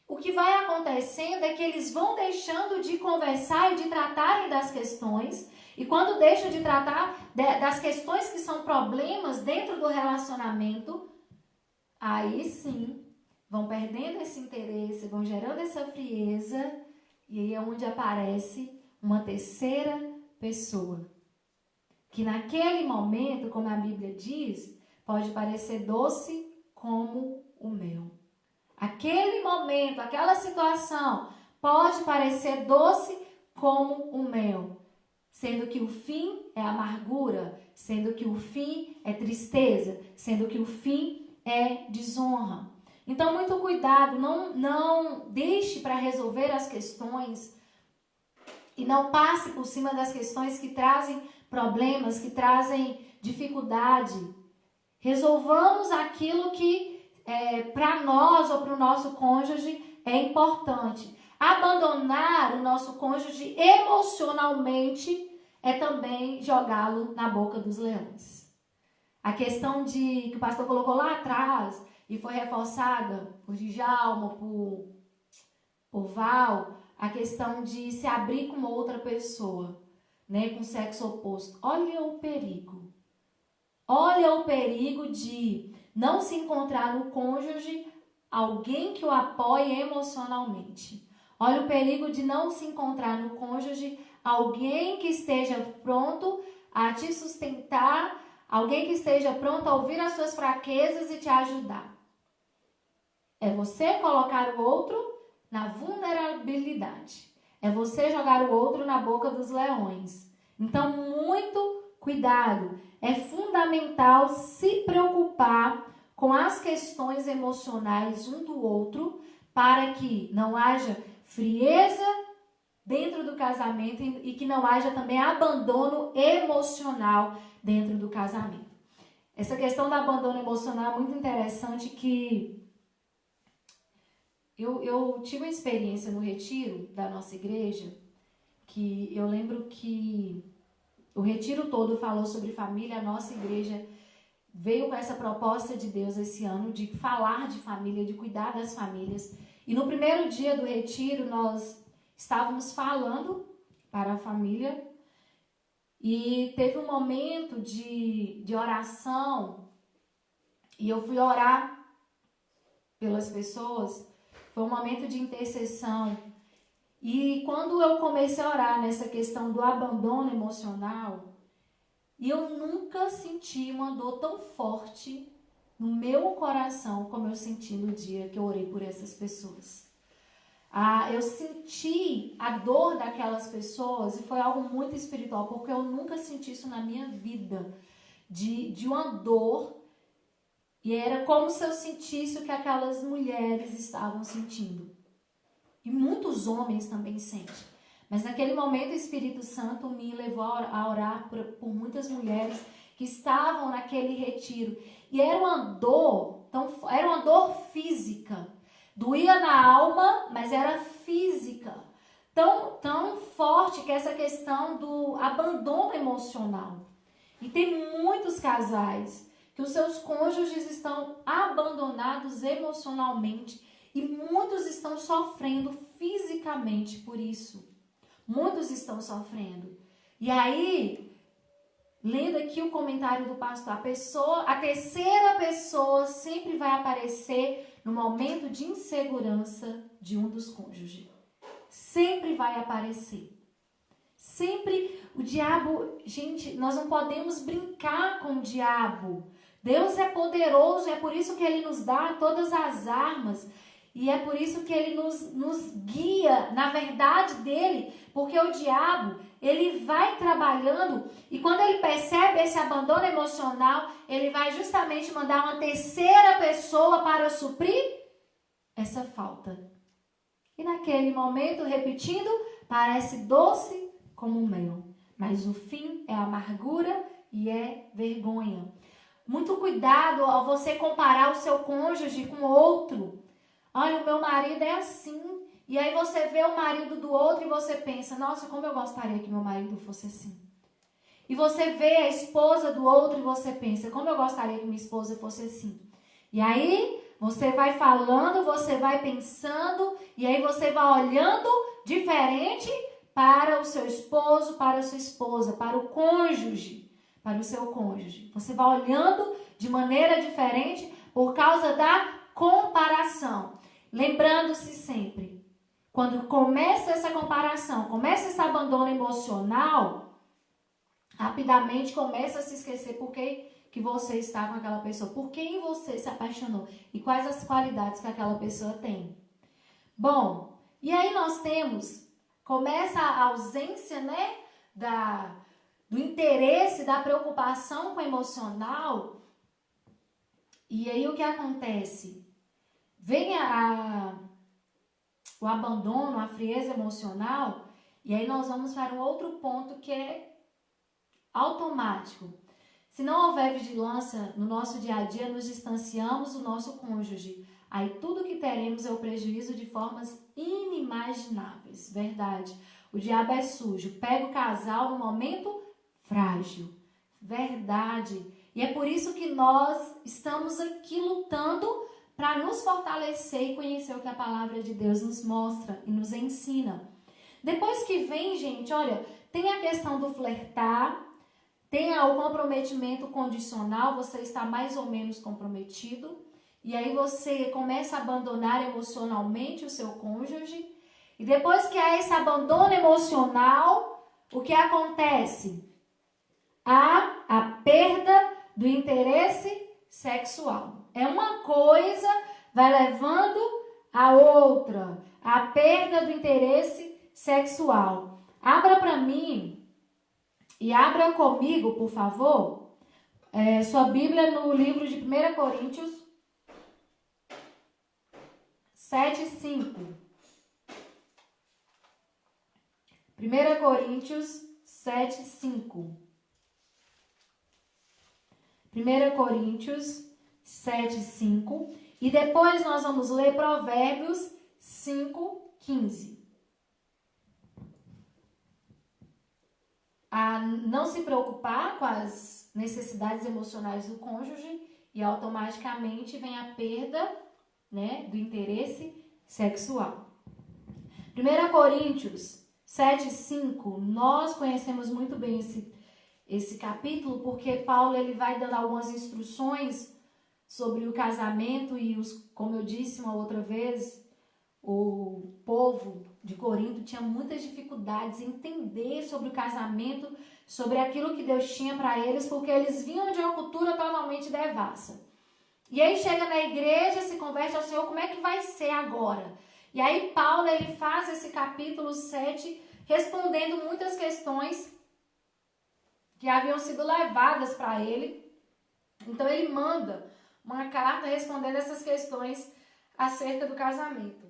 B: o que vai acontecendo é que eles vão deixando de conversar e de tratarem das questões. E quando deixam de tratar das questões que são problemas dentro do relacionamento, aí sim, vão perdendo esse interesse, vão gerando essa frieza, e aí é onde aparece uma terceira pessoa. Que naquele momento, como a Bíblia diz, pode parecer doce como o mel. Aquele momento, aquela situação, pode parecer doce como o mel. Sendo que o fim é amargura, sendo que o fim é tristeza, sendo que o fim é desonra. Então, muito cuidado, não deixe para resolver as questões e não passe por cima das questões que trazem problemas, que trazem dificuldade. Resolvamos aquilo que para nós ou para o nosso cônjuge é importante. Abandonar o nosso cônjuge emocionalmente é também jogá-lo na boca dos leões. A questão que o pastor colocou lá atrás e foi reforçada por Djalma, por Val, a questão de se abrir com uma outra pessoa, né, com sexo oposto. Olha o perigo. Olha o perigo de não se encontrar no cônjuge alguém que o apoie emocionalmente. Olha o perigo de não se encontrar no cônjuge alguém que esteja pronto a te sustentar, alguém que esteja pronto a ouvir as suas fraquezas e te ajudar. É você colocar o outro na vulnerabilidade. É você jogar o outro na boca dos leões. Então, muito cuidado. É fundamental se preocupar com as questões emocionais um do outro para que não haja frieza dentro do casamento e que não haja também abandono emocional dentro do casamento. Essa questão do abandono emocional é muito interessante que eu tive uma experiência no retiro da nossa igreja, que eu lembro que o retiro todo falou sobre família. A nossa igreja veio com essa proposta de Deus esse ano, de falar de família, de cuidar das famílias. E no primeiro dia do retiro, nós estávamos falando para a família, e teve um momento de oração, e eu fui orar pelas pessoas. Foi um momento de intercessão. E quando eu comecei a orar nessa questão do abandono emocional, eu nunca senti uma dor tão forte no meu coração como eu senti no dia que eu orei por essas pessoas. Eu senti a dor daquelas pessoas, e foi algo muito espiritual, porque eu nunca senti isso na minha vida, de uma dor, e era como se eu sentisse o que aquelas mulheres estavam sentindo. E muitos homens também sentem. Mas naquele momento o Espírito Santo me levou a orar por muitas mulheres que estavam naquele retiro. E era uma dor, era uma dor física. Doía na alma, mas era física. Tão forte que essa questão do abandono emocional. E tem muitos casais que os seus cônjuges estão abandonados emocionalmente, e muitos estão sofrendo fisicamente por isso. Muitos estão sofrendo. E aí, lendo aqui o comentário do pastor, a terceira pessoa sempre vai aparecer no momento de insegurança de um dos cônjuges. Sempre vai aparecer. Sempre o diabo, gente, nós não podemos brincar com o diabo. Deus é poderoso, é por isso que ele nos dá todas as armas. E é por isso que ele nos guia na verdade dele, porque o diabo, ele vai trabalhando, e quando ele percebe esse abandono emocional, ele vai justamente mandar uma terceira pessoa para suprir essa falta. E naquele momento, repetindo, parece doce como mel, mas o fim é amargura e é vergonha. Muito cuidado ao você comparar o seu cônjuge com outro. Olha, o meu marido é assim. E aí você vê o marido do outro e você pensa, nossa, como eu gostaria que meu marido fosse assim. E você vê a esposa do outro e você pensa, como eu gostaria que minha esposa fosse assim. E aí você vai falando, você vai pensando, e aí você vai olhando diferente para o seu esposo, para a sua esposa, para o cônjuge, para o seu cônjuge. Você vai olhando de maneira diferente por causa da comparação. Lembrando-se sempre, quando começa essa comparação, começa esse abandono emocional, rapidamente começa a se esquecer por que você está com aquela pessoa, por quem você se apaixonou e quais as qualidades que aquela pessoa tem. Bom, e aí nós começa a ausência, né, do interesse, da preocupação com o emocional. E aí o que acontece? Vem o abandono, a frieza emocional, e aí nós vamos para um outro ponto que é automático. Se não houver vigilância no nosso dia a dia, nos distanciamos do nosso cônjuge. Aí tudo que teremos é o prejuízo de formas inimagináveis. Verdade. O diabo é sujo. Pega o casal no momento frágil. Verdade. E é por isso que nós estamos aqui lutando para nos fortalecer e conhecer o que a palavra de Deus nos mostra e nos ensina. Depois que vem, gente, olha, tem a questão do flertar, tem o comprometimento condicional, você está mais ou menos comprometido, e aí você começa a abandonar emocionalmente o seu cônjuge, e depois que há esse abandono emocional, o que acontece? Há a perda do interesse sexual. É uma coisa, vai levando a outra, a perda do interesse sexual. Abra para mim e abra comigo, por favor, sua Bíblia no livro de 1 Coríntios 7:5. 1 Coríntios 7:5. 1 Coríntios 7:5. E depois nós vamos ler Provérbios 5:15. A não se preocupar com as necessidades emocionais do cônjuge e automaticamente vem a perda, né, do interesse sexual. 1 Coríntios 7:5, nós conhecemos muito bem esse capítulo, porque Paulo ele vai dando algumas instruções sobre o casamento e, como eu disse uma outra vez, o povo de Corinto tinha muitas dificuldades em entender sobre o casamento, sobre aquilo que Deus tinha para eles, porque eles vinham de uma cultura totalmente devassa. E aí chega na igreja, se converte ao Senhor, como é que vai ser agora? E aí Paulo ele faz esse capítulo 7 respondendo muitas questões que haviam sido levadas para ele. Então ele manda uma carta respondendo essas questões acerca do casamento.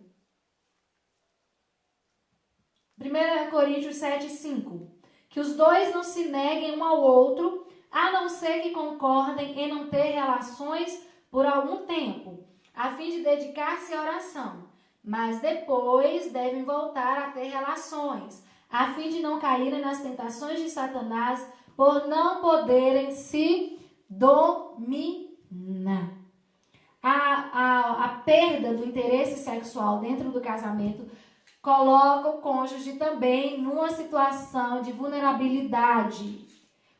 B: 1 Coríntios 7:5. Que os dois não se neguem um ao outro, a não ser que concordem em não ter relações por algum tempo, a fim de dedicar-se à oração. Mas depois devem voltar a ter relações, a fim de não caírem nas tentações de Satanás, por não poderem se dominar. A perda do interesse sexual dentro do casamento coloca o cônjuge também numa situação de vulnerabilidade.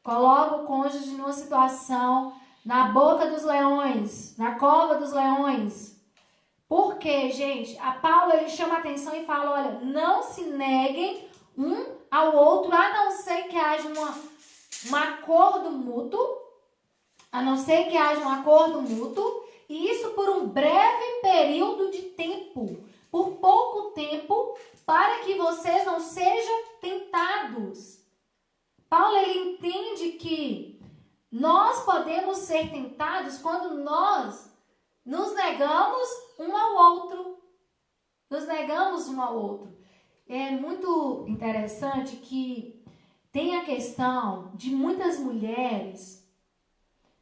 B: Coloca o cônjuge numa situação na boca dos leões, na cova dos leões. Por quê, gente? A Paulo ele chama a atenção e fala, olha, não se neguem um ao outro, a não ser que haja um acordo mútuo, e isso por um breve período de tempo, por pouco tempo, para que vocês não sejam tentados. Paulo ele entende que nós podemos ser tentados quando nós nos negamos um ao outro. É muito interessante que tem a questão de muitas mulheres.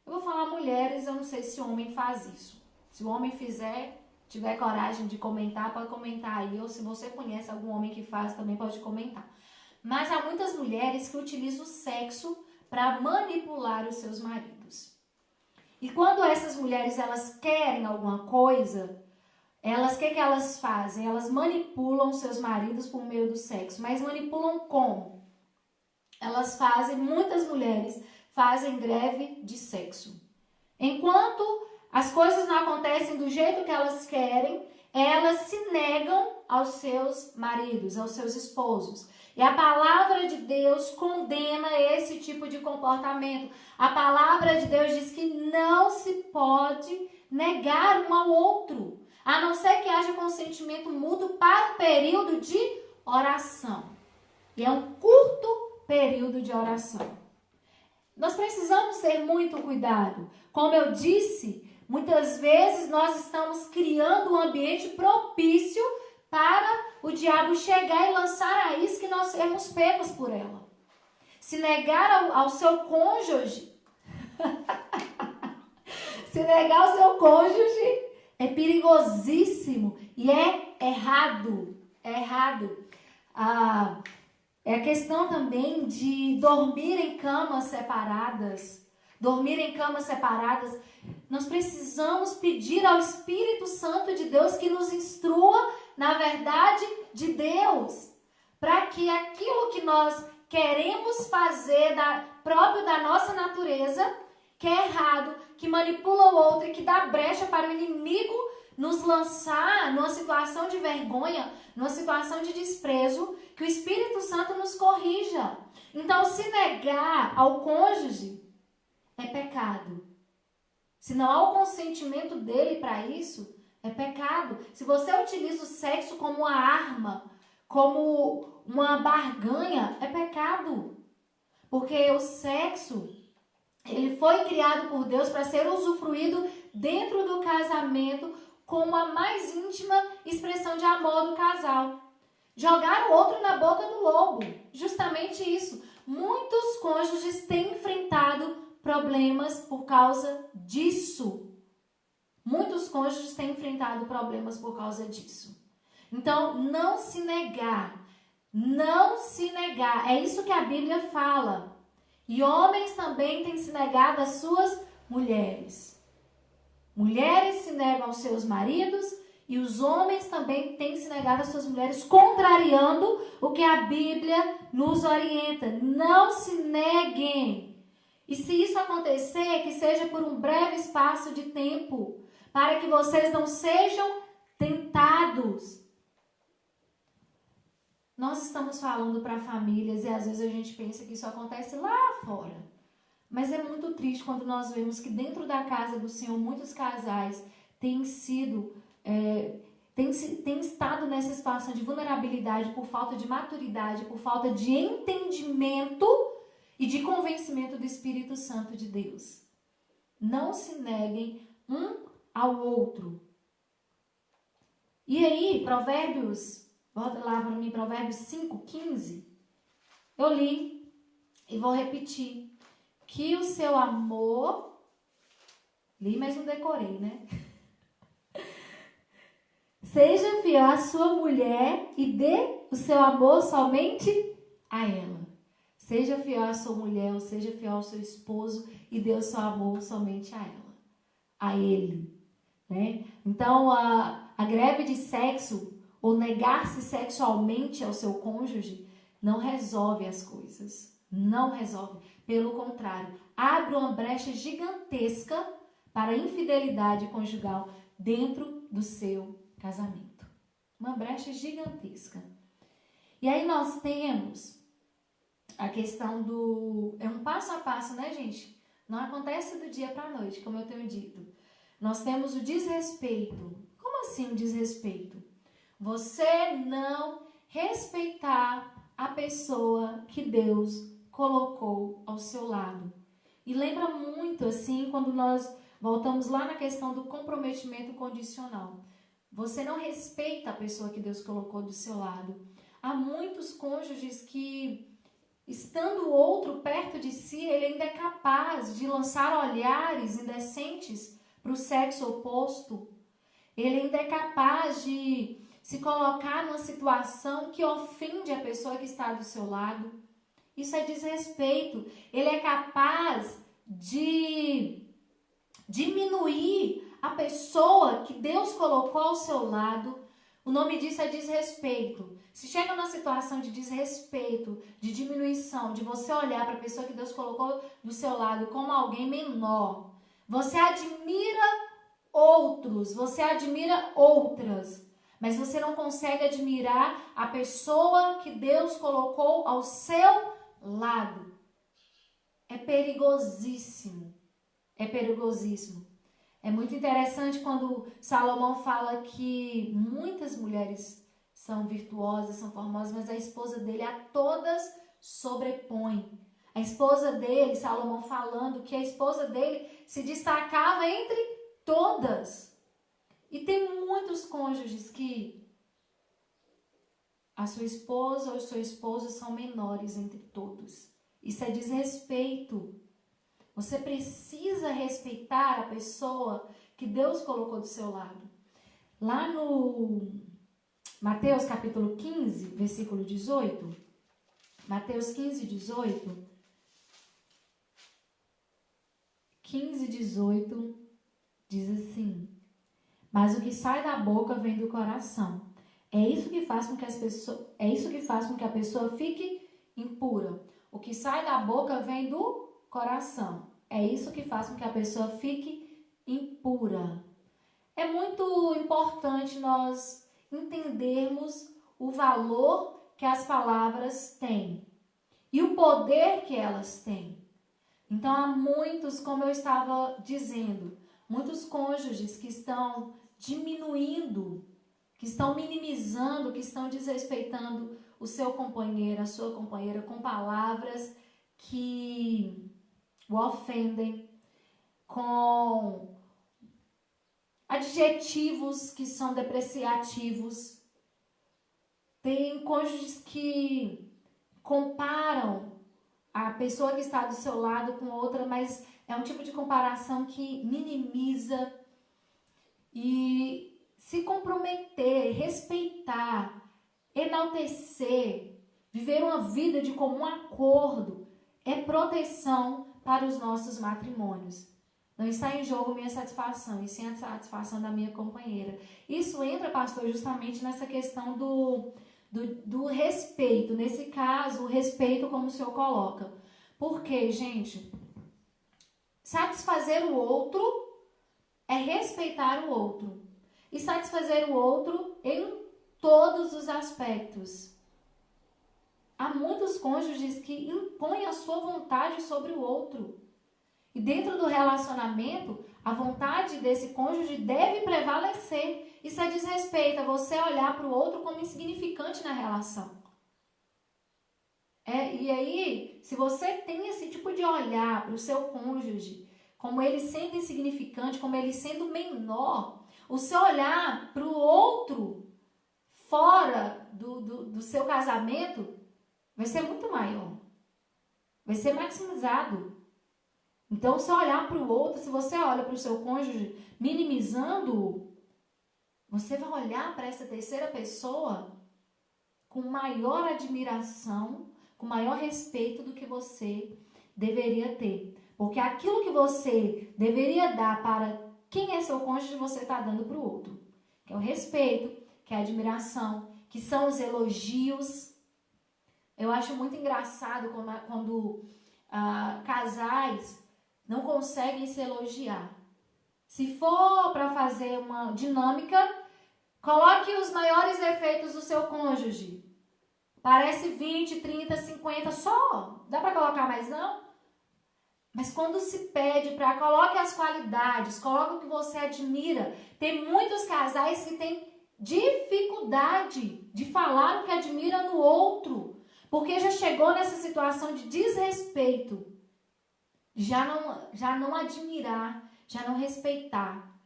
B: Eu vou falar mulheres, eu não sei se o homem faz isso. Se o homem tiver coragem de comentar, pode comentar aí. Ou se você conhece algum homem que faz, também pode comentar. Mas há muitas mulheres que utilizam o sexo para manipular os seus maridos. E quando essas mulheres elas querem alguma coisa, o que elas fazem? Elas manipulam seus maridos por meio do sexo. Mas manipulam como? Muitas mulheres fazem greve de sexo. Enquanto as coisas não acontecem do jeito que elas querem, elas se negam aos seus maridos, aos seus esposos. E a palavra de Deus condena esse tipo de comportamento. A palavra de Deus diz que não se pode negar um ao outro, a não ser que haja consentimento mútuo para um período de oração. E é um curto período de oração. Nós precisamos ter muito cuidado. Como eu disse, muitas vezes nós estamos criando um ambiente propício para o diabo chegar e lançar a isca e nós sermos pegos por ela. Se negar ao seu cônjuge, é perigosíssimo e é errado. É a questão também de dormir em camas separadas. Nós precisamos pedir ao Espírito Santo de Deus que nos instrua na verdade de Deus, para que aquilo que nós queremos fazer próprio da nossa natureza, que é errado, que manipula o outro e que dá brecha para o inimigo nos lançar numa situação de vergonha, numa situação de desprezo, que o Espírito Santo nos corrija. Então, se negar ao cônjuge é pecado. Se não há o consentimento dele para isso, é pecado. Se você utiliza o sexo como uma arma, como uma barganha, é pecado. Porque o sexo, ele foi criado por Deus para ser usufruído dentro do casamento como a mais íntima expressão de amor do casal. Jogar o outro na boca do lobo. Justamente isso. Muitos cônjuges têm enfrentado problemas por causa disso. Então, não se negar. Não se negar. É isso que a Bíblia fala. E homens também têm se negado às suas mulheres. Mulheres se negam aos seus maridos e os homens também têm se negado às suas mulheres, contrariando o que a Bíblia nos orienta. Não se neguem. E se isso acontecer, que seja por um breve espaço de tempo, para que vocês não sejam tentados. Nós estamos falando para famílias e às vezes a gente pensa que isso acontece lá fora. Mas é muito triste quando nós vemos que dentro da casa do Senhor muitos casais têm estado nessa situação de vulnerabilidade por falta de maturidade, por falta de entendimento e de convencimento do Espírito Santo de Deus. Não se neguem um ao outro. E aí, Provérbios, volta lá para mim, Provérbios 5:15. Eu li e vou repetir. Que o seu amor... Li, mas não decorei, né? Seja fiel à sua mulher e dê o seu amor somente a ela. Seja fiel à sua mulher ou seja fiel ao seu esposo e dê o seu amor somente a ela. A ele. Né? Então, a greve de sexo ou negar-se sexualmente ao seu cônjuge não resolve as coisas. Não resolve. Pelo contrário, abre uma brecha gigantesca para a infidelidade conjugal dentro do seu casamento. Uma brecha gigantesca. E aí nós temos a questão do... É um passo a passo, né, gente? Não acontece do dia para a noite, como eu tenho dito. Nós temos o desrespeito. Como assim o desrespeito? Você não respeitar a pessoa que Deus colocou ao seu lado. E lembra muito, assim, quando nós voltamos lá na questão do comprometimento condicional. Você não respeita a pessoa que Deus colocou do seu lado. Há muitos cônjuges que, estando o outro perto de si, ele ainda é capaz de lançar olhares indecentes para o sexo oposto. Ele ainda é capaz de se colocar numa situação que ofende a pessoa que está do seu lado. Isso é desrespeito. Ele é capaz de diminuir a pessoa que Deus colocou ao seu lado. O nome disso é desrespeito. Se chega numa situação de desrespeito, de diminuição, de você olhar para a pessoa que Deus colocou do seu lado como alguém menor, você admira outros, você admira outras, mas você não consegue admirar a pessoa que Deus colocou ao seu lado. É perigosíssimo. É perigosíssimo. É muito interessante quando Salomão fala que muitas mulheres são virtuosas, são formosas, mas a esposa dele a todas sobrepõe. A esposa dele, Salomão falando que a esposa dele se destacava entre todas. E tem muitos cônjuges que a sua esposa ou o seu esposo são menores entre todos. Isso é desrespeito. Você precisa respeitar a pessoa que Deus colocou do seu lado. Lá no Mateus capítulo 15, versículo 18. Mateus 15, 18. 15, 18 diz assim: mas o que sai da boca vem do coração. É isso que faz com que a pessoa fique impura. O que sai da boca vem do coração. É isso que faz com que a pessoa fique impura. É muito importante nós entendermos o valor que as palavras têm e o poder que elas têm. Então há muitos, como eu estava dizendo, muitos cônjuges que estão diminuindo, que estão minimizando, que estão desrespeitando o seu companheiro, a sua companheira com palavras que o ofendem, com adjetivos que são depreciativos. Tem cônjuges que comparam a pessoa que está do seu lado com outra, mas é um tipo de comparação que minimiza. E se comprometer, respeitar enaltecer, viver uma vida de comum acordo, é proteção para os nossos matrimônios. Não está em jogo minha satisfação, e sim a satisfação da minha companheira. Isso entra, pastor, justamente nessa questão do respeito. Nesse caso, o respeito como o senhor coloca. Porque, gente, satisfazer o outro é respeitar o outro. E satisfazer o outro em todos os aspectos. Há muitos cônjuges que impõem a sua vontade sobre o outro. E dentro do relacionamento, a vontade desse cônjuge deve prevalecer. Isso é desrespeito, é você olhar para o outro como insignificante na relação. E aí, se você tem esse tipo de olhar para o seu cônjuge, como ele sendo insignificante, como ele sendo menor, o seu olhar para o outro fora do seu casamento vai ser muito maior. Vai ser maximizado. Então, se olhar para o outro, se você olha para o seu cônjuge minimizando-o, você vai olhar para essa terceira pessoa com maior admiração, com maior respeito do que você deveria ter. Porque aquilo que você deveria dar para quem é seu cônjuge, você está dando para o outro. Que é o respeito, que é a admiração, que são os elogios. Eu acho muito engraçado quando casais não conseguem se elogiar. Se for para fazer uma dinâmica, coloque os maiores defeitos do seu cônjuge. Parece 20, 30, 50 só. Dá para colocar mais não? Mas quando se pede para coloque as qualidades, coloque o que você admira. Tem muitos casais que têm dificuldade de falar o que admira no outro. Porque já chegou nessa situação de desrespeito. Já não admirar, já não respeitar.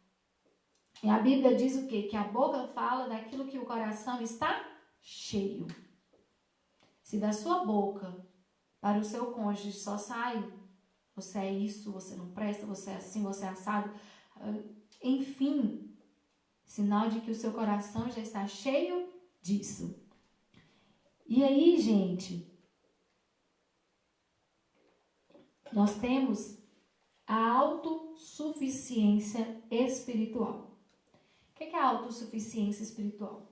B: E a Bíblia diz o quê? Que a boca fala daquilo que o coração está cheio. Se da sua boca para o seu cônjuge só sai, você é isso, você não presta, você é assim, você é assado. Enfim, sinal de que o seu coração já está cheio disso. E aí, gente, nós temos a autossuficiência espiritual. O que é a autossuficiência espiritual?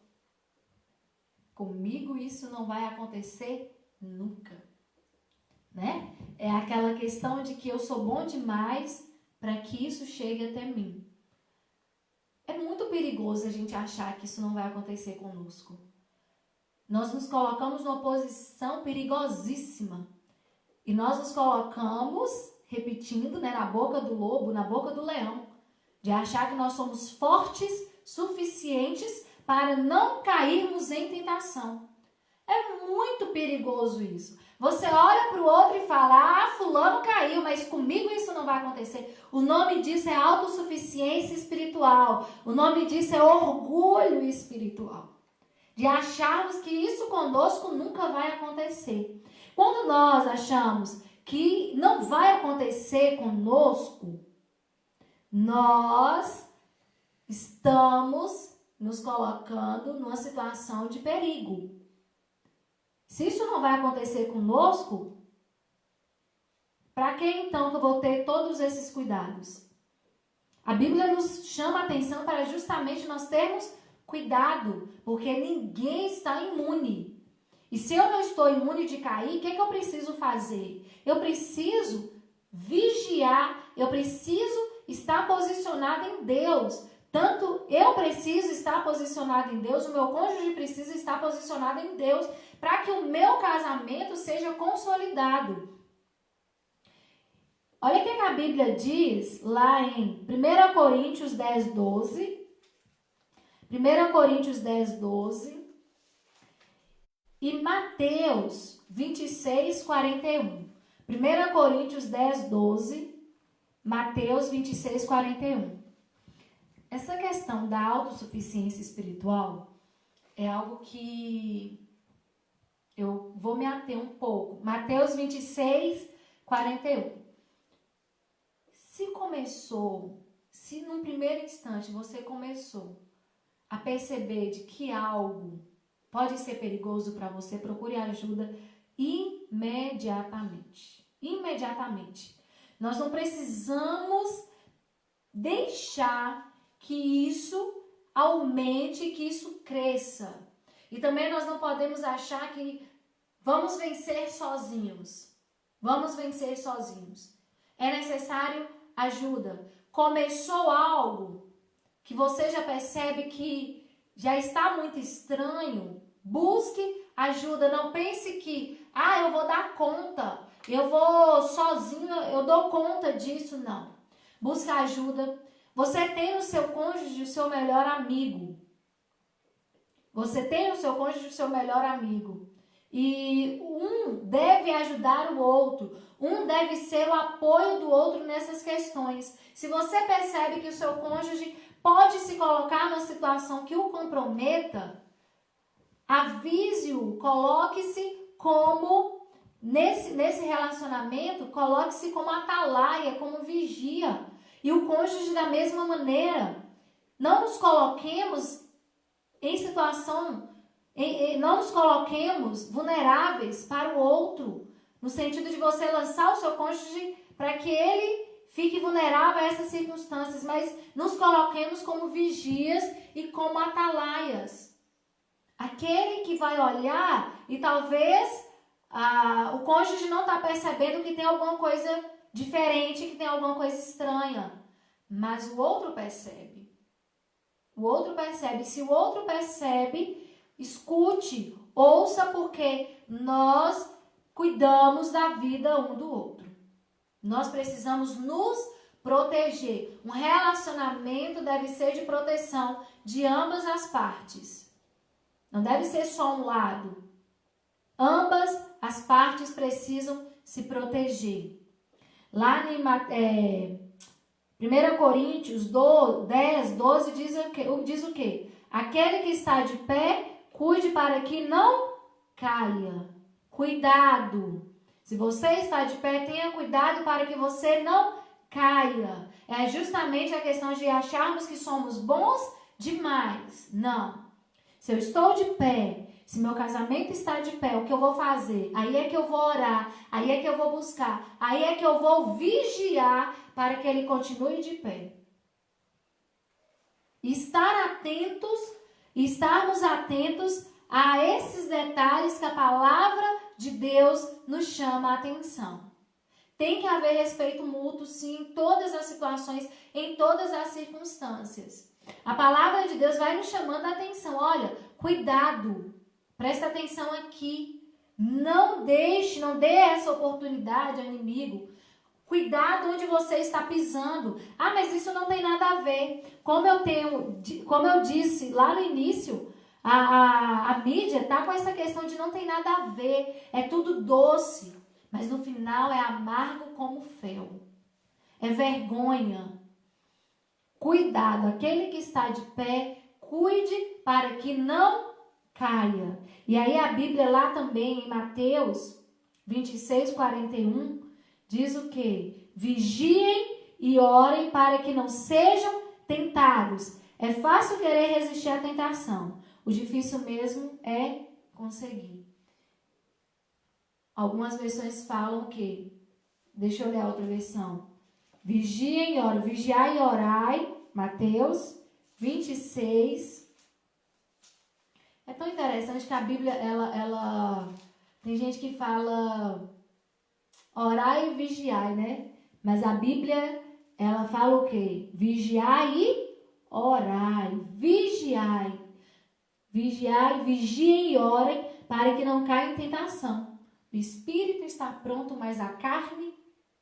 B: Comigo isso não vai acontecer nunca, né? É aquela questão de que eu sou bom demais para que isso chegue até mim. É muito perigoso a gente achar que isso não vai acontecer conosco. Nós nos colocamos numa posição perigosíssima. E nós nos colocamos, repetindo, né, na boca do lobo, na boca do leão, de achar que nós somos fortes, suficientes para não cairmos em tentação. É muito perigoso isso. Você olha para o outro e fala, fulano caiu, mas comigo isso não vai acontecer. O nome disso é autossuficiência espiritual. O nome disso é orgulho espiritual. De acharmos que isso conosco nunca vai acontecer. Quando nós achamos que não vai acontecer conosco, nós estamos nos colocando numa situação de perigo. Se isso não vai acontecer conosco, para que então que eu vou ter todos esses cuidados? A Bíblia nos chama a atenção para justamente nós termos cuidado, porque ninguém está imune. E se eu não estou imune de cair, o que eu preciso fazer? Eu preciso vigiar, eu preciso estar posicionado em Deus. Tanto eu preciso estar posicionado em Deus, o meu cônjuge precisa estar posicionado em Deus, para que o meu casamento seja consolidado. Olha o que a Bíblia diz lá em 1 Coríntios 10, 12. 1 Coríntios 10, 12. E Mateus 26, 41. 1 Coríntios 10, 12. Mateus 26, 41. Essa questão da autossuficiência espiritual é algo que eu vou me ater um pouco. Mateus 26, 41. Se num primeiro instante você começou a perceber de que algo pode ser perigoso para você, procure ajuda imediatamente. Imediatamente. Nós não precisamos deixar que isso aumente, que isso cresça. E também nós não podemos achar que vamos vencer sozinhos. Vamos vencer sozinhos. É necessário ajuda. Começou algo que você já percebe que já está muito estranho, busque ajuda. Não pense que, eu vou dar conta, eu vou sozinho, eu dou conta disso. Não. Busque ajuda. Você tem no seu cônjuge o seu melhor amigo. Você tem no seu cônjuge o seu melhor amigo. E um deve ajudar o outro. Um deve ser o apoio do outro nessas questões. Se você percebe que o seu cônjuge pode se colocar numa situação que o comprometa, avise-o, coloque-se como, nesse relacionamento, coloque-se como atalaia, como vigia. E o cônjuge da mesma maneira. Não nos coloquemos em situação, não nos coloquemos vulneráveis para o outro, no sentido de você lançar o seu cônjuge para que ele fique vulnerável a essas circunstâncias, mas nos coloquemos como vigias e como atalaias. Aquele que vai olhar e talvez o cônjuge não está percebendo que tem alguma coisa diferente, que tem alguma coisa estranha, mas o outro percebe. O outro percebe. Se o outro percebe, escute, ouça, porque nós cuidamos da vida um do outro. Nós precisamos nos proteger. Um relacionamento deve ser de proteção de ambas as partes. Não deve ser só um lado. Ambas as partes precisam se proteger. Lá em 1 Coríntios 10, 12 diz o quê? Aquele que está de pé, cuide para que não caia. Cuidado. Se você está de pé, tenha cuidado para que você não caia. É justamente a questão de acharmos que somos bons demais. Não. Se eu estou de pé, se meu casamento está de pé, o que eu vou fazer? Aí é que eu vou orar, aí é que eu vou buscar, aí é que eu vou vigiar para que ele continue de pé. Estarmos atentos a esses detalhes que a palavra de Deus nos chama a atenção. Tem que haver respeito mútuo, sim, em todas as situações, em todas as circunstâncias. A palavra de Deus vai nos chamando a atenção. Olha, cuidado, presta atenção aqui. Não dê essa oportunidade ao inimigo. Cuidado onde você está pisando. Mas isso não tem nada a ver. Como eu disse lá no início, a mídia está com essa questão de não tem nada a ver. É tudo doce, mas no final é amargo como fel. É vergonha. Cuidado, aquele que está de pé, cuide para que não caia. E aí a Bíblia lá também, em Mateus 26, 41, diz o quê? Vigiem e orem para que não sejam tentados. É fácil querer resistir à tentação. O difícil mesmo é conseguir. Algumas versões falam que, deixa eu ler a outra versão. Vigiem e orem. Vigiai e orai. Mateus 26. É tão interessante que a Bíblia, ela tem gente que fala orai e vigiai, né? Mas a Bíblia, ela fala o quê? Vigiai e orai. Vigiai. Vigiai, vigiem e orem para que não caia em tentação. O espírito está pronto, mas a carne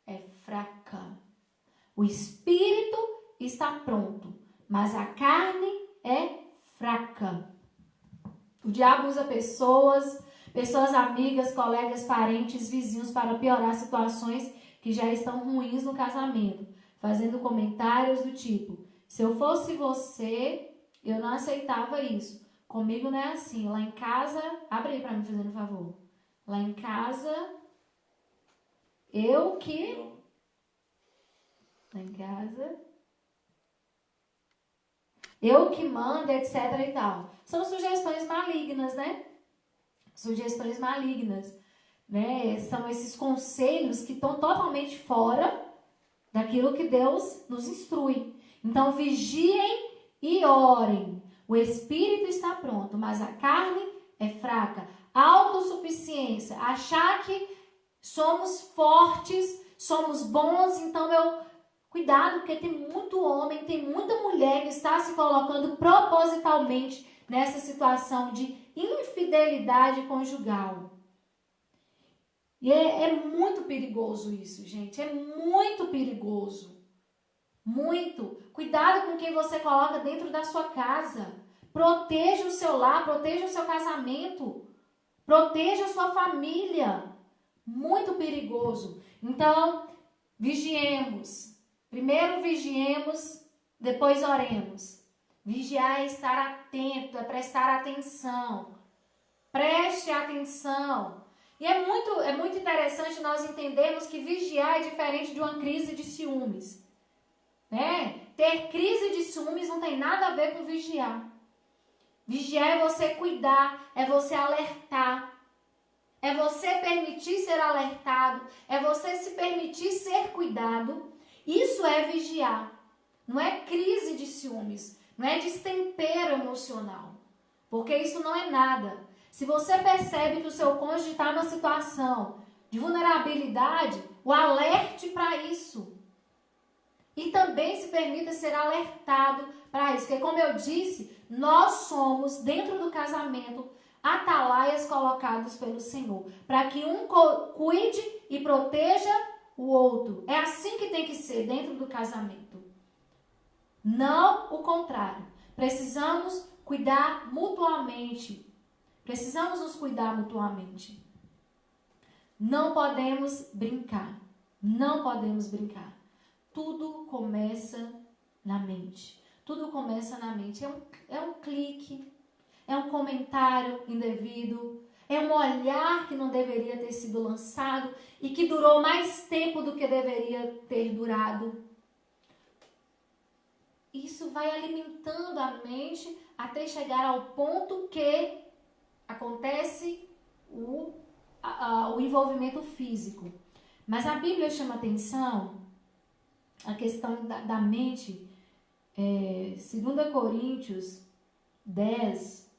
B: é fraca. O espírito está pronto, mas a carne é fraca. O diabo usa pessoas amigas, colegas, parentes, vizinhos para piorar situações que já estão ruins no casamento, fazendo comentários do tipo: se eu fosse você, eu não aceitava isso. Comigo não é assim. Lá em casa, abre aí para mim, fazendo um favor. Lá em casa, Lá em casa, eu que mando, etc e tal. São sugestões malignas, né? Sugestões malignas, né? São esses conselhos que estão totalmente fora daquilo que Deus nos instrui. Então, vigiem e orem. O espírito está pronto, mas a carne é fraca. Autossuficiência, achar que somos fortes, somos bons, então cuidado, porque tem muito homem, tem muita mulher que está se colocando propositalmente nessa situação de infidelidade conjugal. E é muito perigoso isso, gente. É muito perigoso. Muito. Cuidado com quem você coloca dentro da sua casa. Proteja o seu lar, proteja o seu casamento. Proteja a sua família. Muito perigoso. Então, vigiemos. Primeiro vigiemos, depois oremos. Vigiar é estar atento, é prestar atenção. Preste atenção. E é muito interessante nós entendermos que vigiar é diferente de uma crise de ciúmes. Né? Ter crise de ciúmes não tem nada a ver com vigiar. Vigiar é você cuidar, é você alertar. É você permitir ser alertado, é você se permitir ser cuidado. Isso é vigiar. Não é crise de ciúmes, não é destempero emocional. Porque isso não é nada. Se você percebe que o seu cônjuge está numa situação de vulnerabilidade, o alerte para isso. E também se permita ser alertado para isso. Porque, como eu disse, nós somos, dentro do casamento, atalaias colocados pelo Senhor. Para que um cuide e proteja o outro. É assim que tem que ser dentro do casamento. Não o contrário. Precisamos cuidar mutuamente. Precisamos nos cuidar mutuamente. Não podemos brincar. Não podemos brincar. Tudo começa na mente. Tudo começa na mente. É um clique, é um comentário indevido, é um olhar que não deveria ter sido lançado e que durou mais tempo do que deveria ter durado. Isso vai alimentando a mente até chegar ao ponto que acontece o envolvimento físico. Mas a Bíblia chama atenção a questão da mente. 2 Coríntios 10,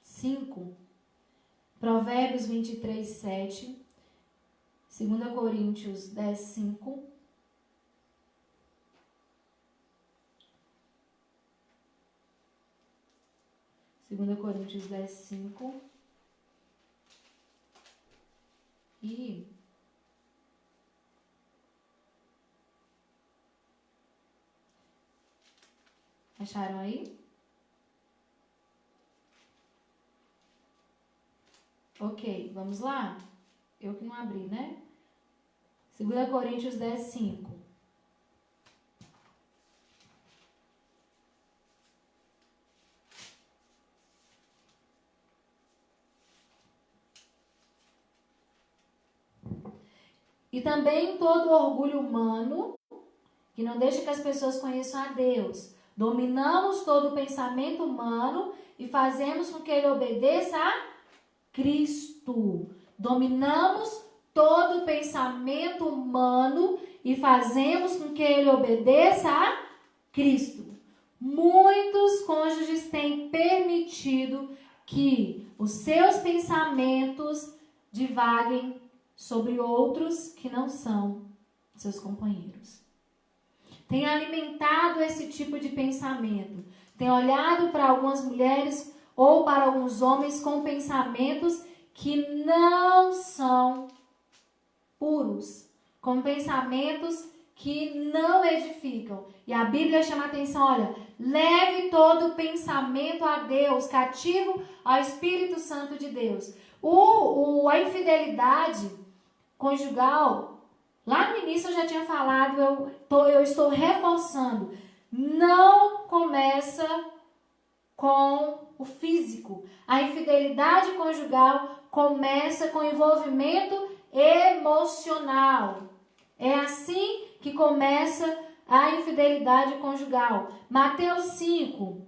B: 5, Provérbios 23, 7, 2 Coríntios 10, 5, Segunda Coríntios 10, 5 e acharam aí? Ok, vamos lá? Eu que não abri, né? 2 Coríntios 10, 5. E também todo orgulho humano, que não deixa que as pessoas conheçam a Deus. Dominamos todo o pensamento humano e fazemos com que ele obedeça a Cristo. Dominamos todo o pensamento humano e fazemos com que ele obedeça a Cristo. Muitos cônjuges têm permitido que os seus pensamentos divaguem sobre outros que não são seus companheiros. Tem alimentado esse tipo de pensamento. Tem olhado para algumas mulheres ou para alguns homens com pensamentos que não são puros, com pensamentos que não edificam. E a Bíblia chama a atenção, olha, leve todo pensamento a Deus, cativo ao Espírito Santo de Deus. A infidelidade conjugal, lá no início eu já tinha falado, eu estou reforçando, não começa com o físico. A infidelidade conjugal começa com envolvimento emocional. É assim que começa à infidelidade conjugal. Mateus 5,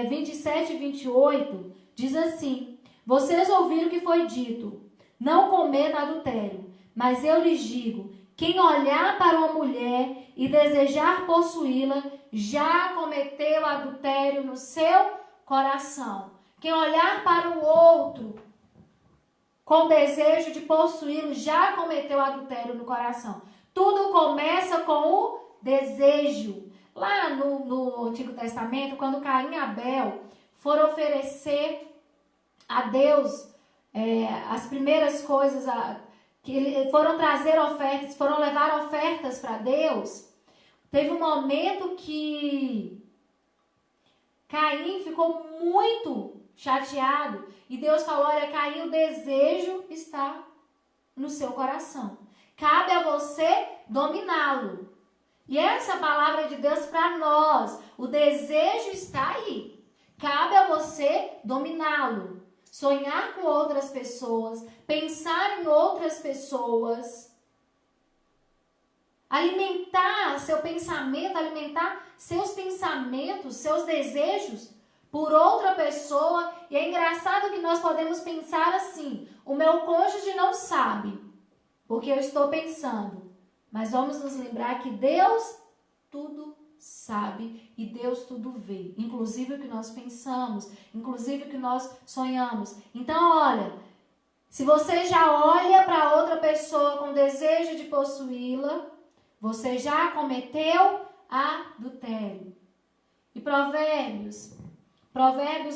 B: 27 e 28, diz assim: vocês ouviram o que foi dito, não cometa adultério, mas eu lhes digo, quem olhar para uma mulher e desejar possuí-la, já cometeu adultério no seu coração. Quem olhar para o outro com desejo de possuí-lo, já cometeu adultério no coração. Tudo começa com o desejo. Lá no Antigo Testamento, quando Caim e Abel foram oferecer a Deus as primeiras coisas, que foram trazer ofertas, foram levar ofertas para Deus, teve um momento que Caim ficou muito chateado e Deus falou: olha, Caim, o desejo está no seu coração. Cabe a você dominá-lo. E essa palavra de Deus para nós, o desejo está aí. Cabe a você dominá-lo. Sonhar com outras pessoas, pensar em outras pessoas, alimentar seu pensamento, alimentar seus pensamentos, seus desejos por outra pessoa. E é engraçado que nós podemos pensar assim: o meu cônjuge não sabe, porque eu estou pensando. Mas vamos nos lembrar que Deus tudo sabe e Deus tudo vê, inclusive o que nós pensamos, inclusive o que nós sonhamos. Então, olha, se você já olha para outra pessoa com desejo de possuí-la, você já cometeu adultério. E Provérbios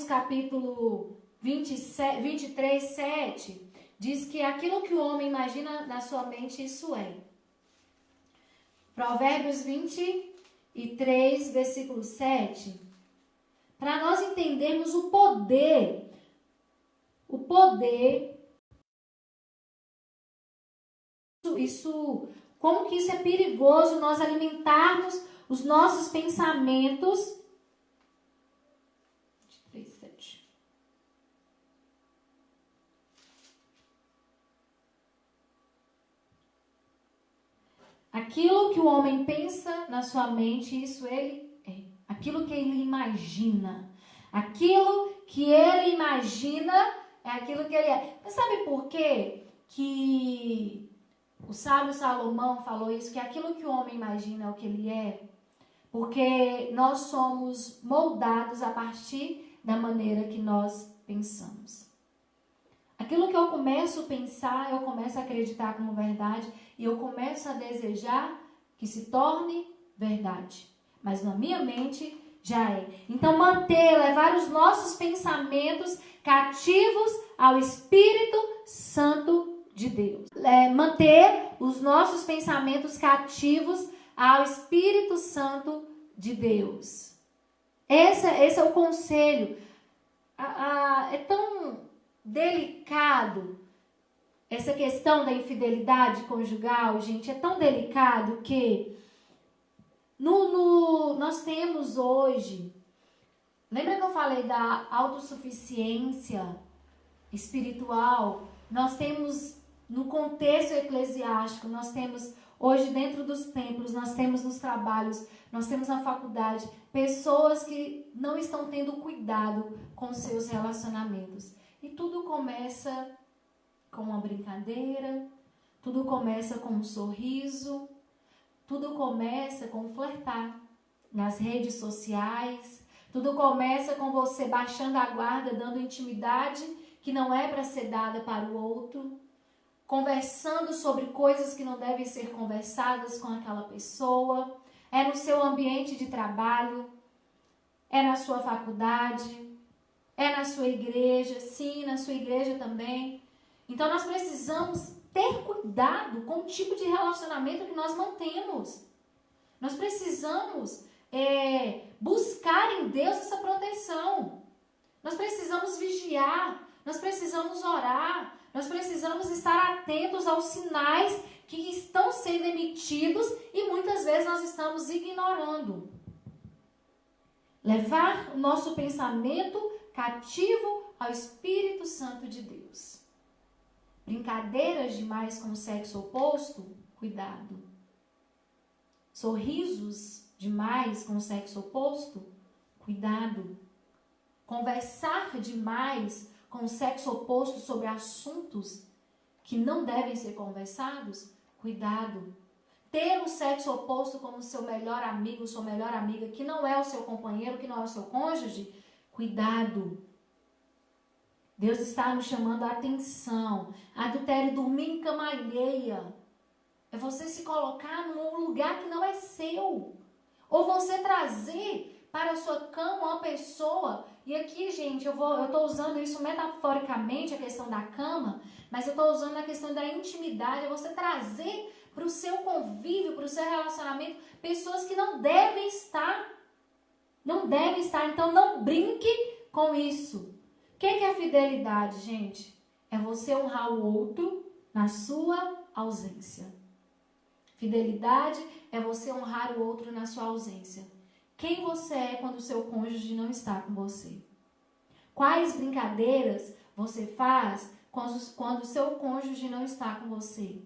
B: capítulo 23, 7, diz que aquilo que o homem imagina na sua mente, isso é. Provérbios 23, versículo 7, para nós entendermos o poder, como que isso é perigoso, nós alimentarmos os nossos pensamentos. 23, 7. Aquilo que o homem pensa na sua mente, isso ele é. Aquilo que ele imagina. Aquilo que ele imagina é aquilo que ele é. Mas sabe por quê que o sábio Salomão falou isso? Que aquilo que o homem imagina é o que ele é? Porque nós somos moldados a partir da maneira que nós pensamos. Aquilo que eu começo a pensar, eu começo a acreditar como verdade e eu começo a desejar que se torne verdade. Mas na minha mente já é. Então levar os nossos pensamentos cativos ao Espírito Santo de Deus. Manter os nossos pensamentos cativos ao Espírito Santo de Deus. Esse é o conselho. É tão delicado essa questão da infidelidade conjugal, gente. É tão delicado que nós temos hoje... Lembra que eu falei da autossuficiência espiritual? Nós temos, no contexto eclesiástico, nós temos hoje dentro dos templos, nós temos nos trabalhos, nós temos na faculdade, pessoas que não estão tendo cuidado com seus relacionamentos. E tudo começa com uma brincadeira, tudo começa com um sorriso, tudo começa com flertar nas redes sociais, tudo começa com você baixando a guarda, dando intimidade que não é para ser dada para o outro, conversando sobre coisas que não devem ser conversadas com aquela pessoa. É no seu ambiente de trabalho, é na sua faculdade, é na sua igreja, sim, na sua igreja também. Então nós precisamos ter cuidado com o tipo de relacionamento que nós mantemos. Nós precisamos buscar em Deus essa proteção. Nós precisamos vigiar, nós precisamos orar, nós precisamos estar atentos aos sinais que estão sendo emitidos e muitas vezes nós estamos ignorando. Levar o nosso pensamento cativo ao Espírito Santo de Deus. Brincadeiras demais com o sexo oposto, cuidado. sorrisos demais com o sexo oposto, cuidado. Conversar demais com o sexo oposto sobre assuntos que não devem ser conversados, cuidado. Ter o sexo oposto como seu melhor amigo, sua melhor amiga, que não é o seu companheiro, que não é o seu cônjuge, cuidado. Deus está nos chamando a atenção. Adultério, dormir em cama alheia. É você se colocar num lugar que não é seu. Ou você trazer para a sua cama uma pessoa. E aqui, gente, eu estou usando isso metaforicamente, a questão da cama, mas eu estou usando a questão da intimidade. É você trazer para o seu convívio, para o seu relacionamento, pessoas que não devem estar. Não devem estar. Então, não brinque com isso. O que é fidelidade, gente? É você honrar o outro na sua ausência. Fidelidade é você honrar o outro na sua ausência. Quem você é quando o seu cônjuge não está com você? Quais brincadeiras você faz quando o seu cônjuge não está com você?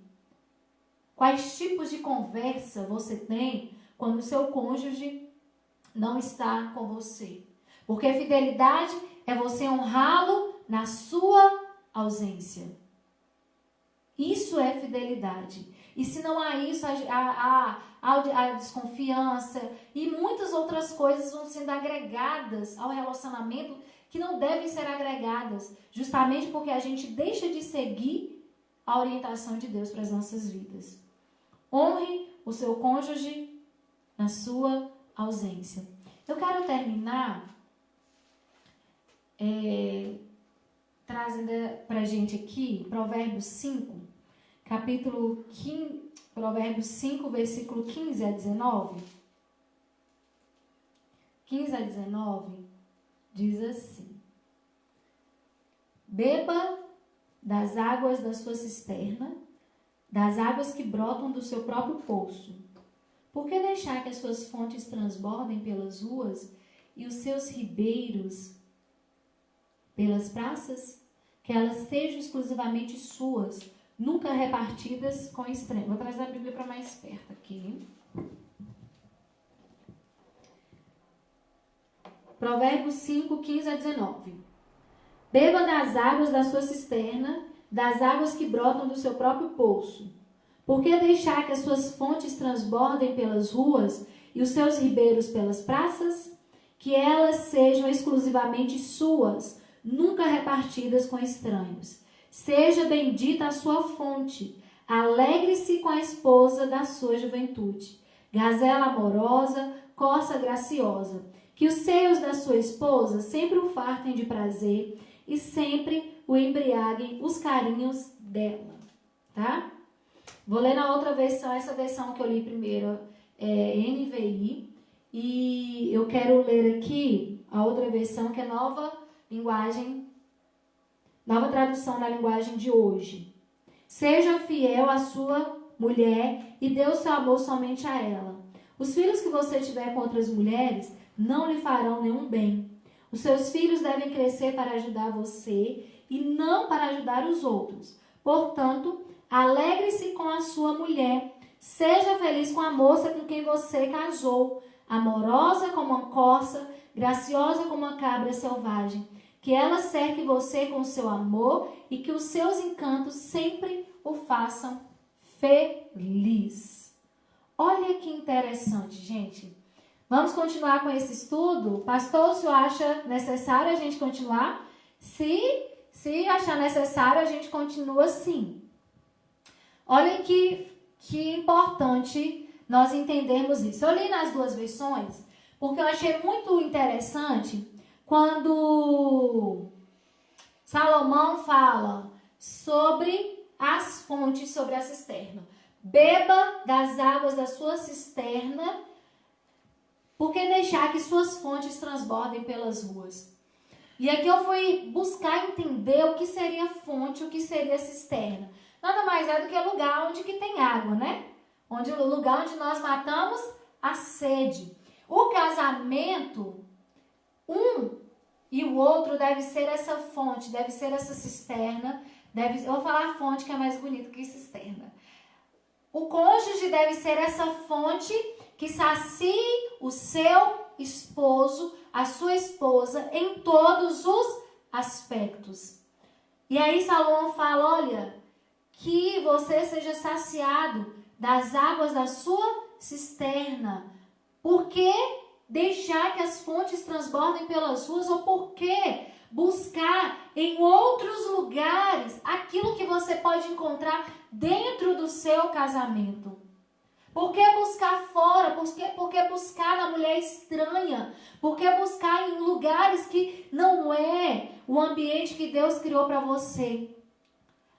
B: Quais tipos de conversa você tem quando o seu cônjuge não está com você? Porque fidelidade é você honrá-lo na sua ausência. Isso é fidelidade. E se não há isso, a desconfiança e muitas outras coisas vão sendo agregadas ao relacionamento que não devem ser agregadas, justamente porque a gente deixa de seguir a orientação de Deus para as nossas vidas. Honre o seu cônjuge na sua ausência. Eu quero terminar trazendo para a gente aqui Provérbios 5, capítulo 15, Provérbios 5, versículo 15 a 19. 15 a 19 diz assim: beba das águas da sua cisterna, das águas que brotam do seu próprio poço. Por que deixar que as suas fontes transbordem pelas ruas e os seus ribeiros pelas praças? Que elas sejam exclusivamente suas, nunca repartidas com estranhos. Vou trazer a Bíblia para mais perto aqui. Provérbios 5, 15 a 19. Beba das águas da sua cisterna, das águas que brotam do seu próprio poço. Por que deixar que as suas fontes transbordem pelas ruas e os seus ribeiros pelas praças? Que elas sejam exclusivamente suas, nunca repartidas com estranhos. Seja bendita a sua fonte. Alegre-se com a esposa da sua juventude. Gazela amorosa, corça graciosa. Que os seios da sua esposa sempre o fartem de prazer e sempre o embriaguem os carinhos dela. Tá? Vou ler na outra versão, essa versão que eu li primeiro é NVI. E eu quero ler aqui a outra versão que é nova tradução na linguagem de hoje. Seja fiel à sua mulher e dê o seu amor somente a ela. Os filhos que você tiver com outras mulheres não lhe farão nenhum bem. Os seus filhos devem crescer para ajudar você e não para ajudar os outros. Portanto, alegre-se com a sua mulher. Seja feliz com a moça com quem você casou, amorosa como uma corça, graciosa como uma cabra selvagem. Que ela cerque você com o seu amor e que os seus encantos sempre o façam feliz. Olha que interessante, gente. Vamos continuar com esse estudo? Pastor, o senhor acha necessário a gente continuar? Se achar necessário, a gente continua sim. Olha que importante nós entendermos isso. Eu li nas duas versões porque eu achei muito interessante quando Salomão fala sobre as fontes, sobre a cisterna. Beba das águas da sua cisterna, porque deixar que suas fontes transbordem pelas ruas. E aqui eu fui buscar entender o que seria fonte, o que seria cisterna. Nada mais é do que o lugar onde que tem água, né? O lugar onde nós matamos a sede. O casamento, e o outro deve ser essa fonte, deve ser essa cisterna. Eu vou falar fonte que é mais bonito que cisterna. O cônjuge deve ser essa fonte que sacie o seu esposo, a sua esposa, em todos os aspectos. E aí Salomão fala, olha, que você seja saciado das águas da sua cisterna. Por que deixar que as fontes transbordem pelas ruas? Ou por que buscar em outros lugares aquilo que você pode encontrar dentro do seu casamento? Por que buscar fora? Por que buscar na mulher estranha? Por que buscar em lugares que não é o ambiente que Deus criou para você?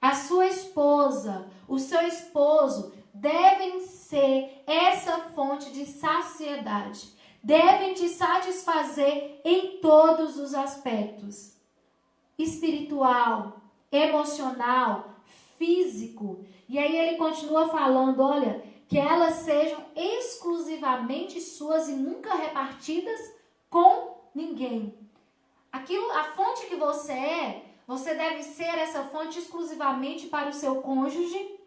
B: A sua esposa, o seu esposo devem ser essa fonte de saciedade. Devem te satisfazer em todos os aspectos. Espiritual, emocional, físico. E aí ele continua falando, olha, que elas sejam exclusivamente suas e nunca repartidas com ninguém. A fonte que você deve ser essa fonte exclusivamente para o seu cônjuge,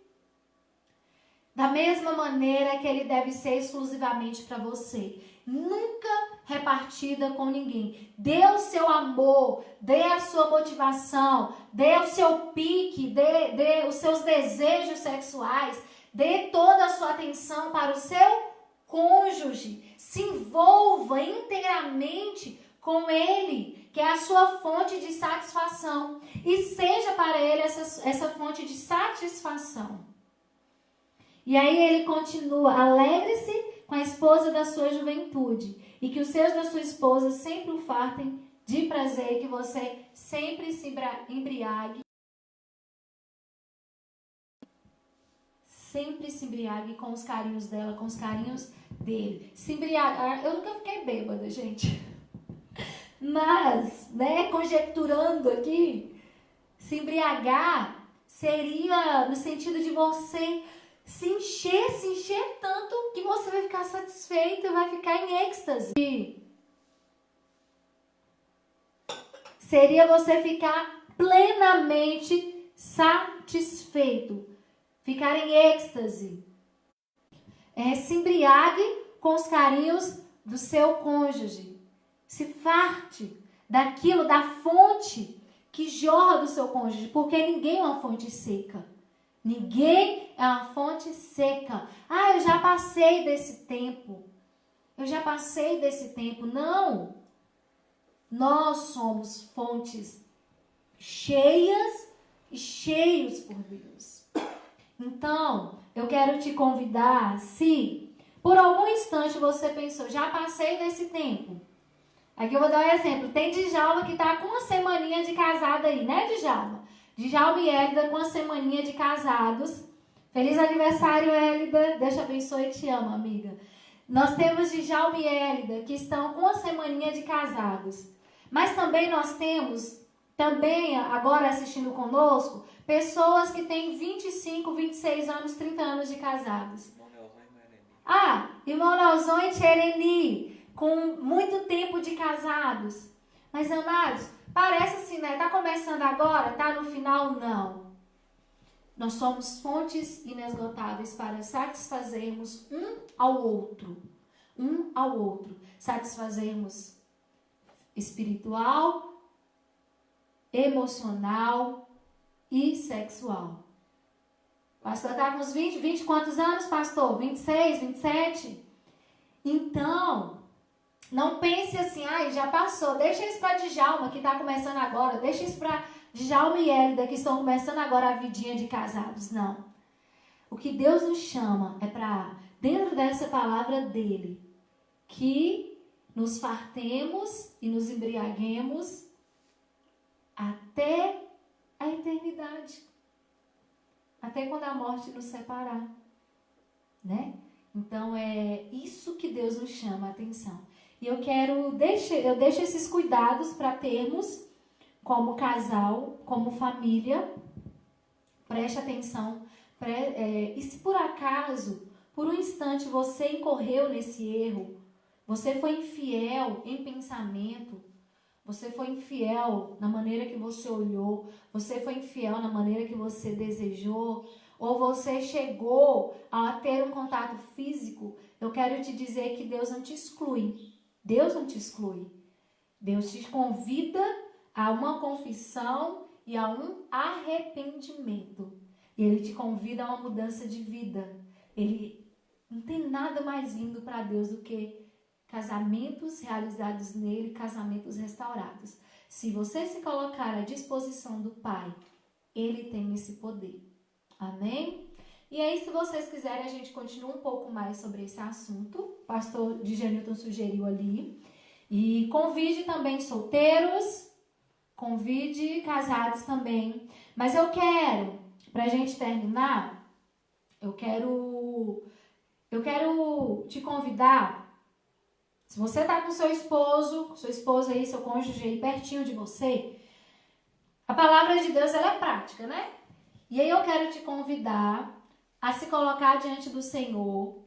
B: da mesma maneira que ele deve ser exclusivamente para você. Nunca repartida com ninguém. Dê o seu amor, dê a sua motivação, dê o seu pique, dê os seus desejos sexuais, dê toda a sua atenção para o seu cônjuge. Se envolva inteiramente com ele, que é a sua fonte de satisfação. E seja para ele essa fonte de satisfação. E aí ele continua, alegre-se com a esposa da sua juventude, e que os seus da sua esposa sempre o fartem de prazer, e que você sempre se embriague. Sempre se embriague com os carinhos dela, com os carinhos dele. Se embriagar, eu nunca fiquei bêbada, gente. Mas, conjecturando aqui, se embriagar seria no sentido de você se encher tanto que você vai ficar satisfeito e vai ficar em êxtase. Seria você ficar plenamente satisfeito, ficar em êxtase. Se embriague com os carinhos do seu cônjuge. Se farte daquilo, da fonte que jorra do seu cônjuge, porque ninguém é uma fonte seca. Ninguém é uma fonte seca. Eu já passei desse tempo. Não. Nós somos fontes cheias e cheios por Deus. Então, eu quero te convidar, se por algum instante você pensou, já passei desse tempo. Aqui eu vou dar um exemplo. Tem Djalma que está com uma semaninha de casada aí, né, Djalma? Djalma e Hélida com uma semaninha de casados. Feliz aniversário, Hélida. Deus te abençoe e te amo, amiga. Nós temos Djalma e Hélida que estão com uma semaninha de casados. Mas também nós temos, agora assistindo conosco, pessoas que têm 25, 26 anos, 30 anos de casados. Irmão Nelson e Tchereni, com muito tempo de casados. Mas, amados, parece assim, né? Tá começando agora, tá no final? Não. Nós somos fontes inesgotáveis para satisfazermos um ao outro. Satisfazermos espiritual, emocional e sexual. O pastor tá com uns 20 quantos anos, pastor? 26, 27? Então, não pense assim, já passou, deixa isso para Djalma que está começando agora, deixa isso para Djalma e Hélida que estão começando agora a vidinha de casados. Não. O que Deus nos chama é para, dentro dessa palavra dele, que nos fartemos e nos embriaguemos até a eternidade. Até quando a morte nos separar. Né? Então, é isso que Deus nos chama a atenção. E eu deixo esses cuidados para termos como casal, como família. Preste atenção. E se por acaso, por um instante, você incorreu nesse erro, você foi infiel em pensamento, você foi infiel na maneira que você olhou, você foi infiel na maneira que você desejou, ou você chegou a ter um contato físico, eu quero te dizer que Deus não te exclui. Deus não te exclui. Deus te convida a uma confissão e a um arrependimento. Ele te convida a uma mudança de vida. Ele não tem nada mais lindo para Deus do que casamentos realizados nele, casamentos restaurados. Se você se colocar à disposição do Pai, Ele tem esse poder. Amém? E aí, se vocês quiserem, a gente continua um pouco mais sobre esse assunto. O pastor Djanilton sugeriu ali. E convide também solteiros, convide casados também. Mas eu quero, pra gente terminar, eu quero te convidar. Se você tá com seu esposo, sua esposa aí, seu cônjuge aí pertinho de você, a palavra de Deus, ela é prática, né? E aí eu quero te convidar a se colocar diante do Senhor,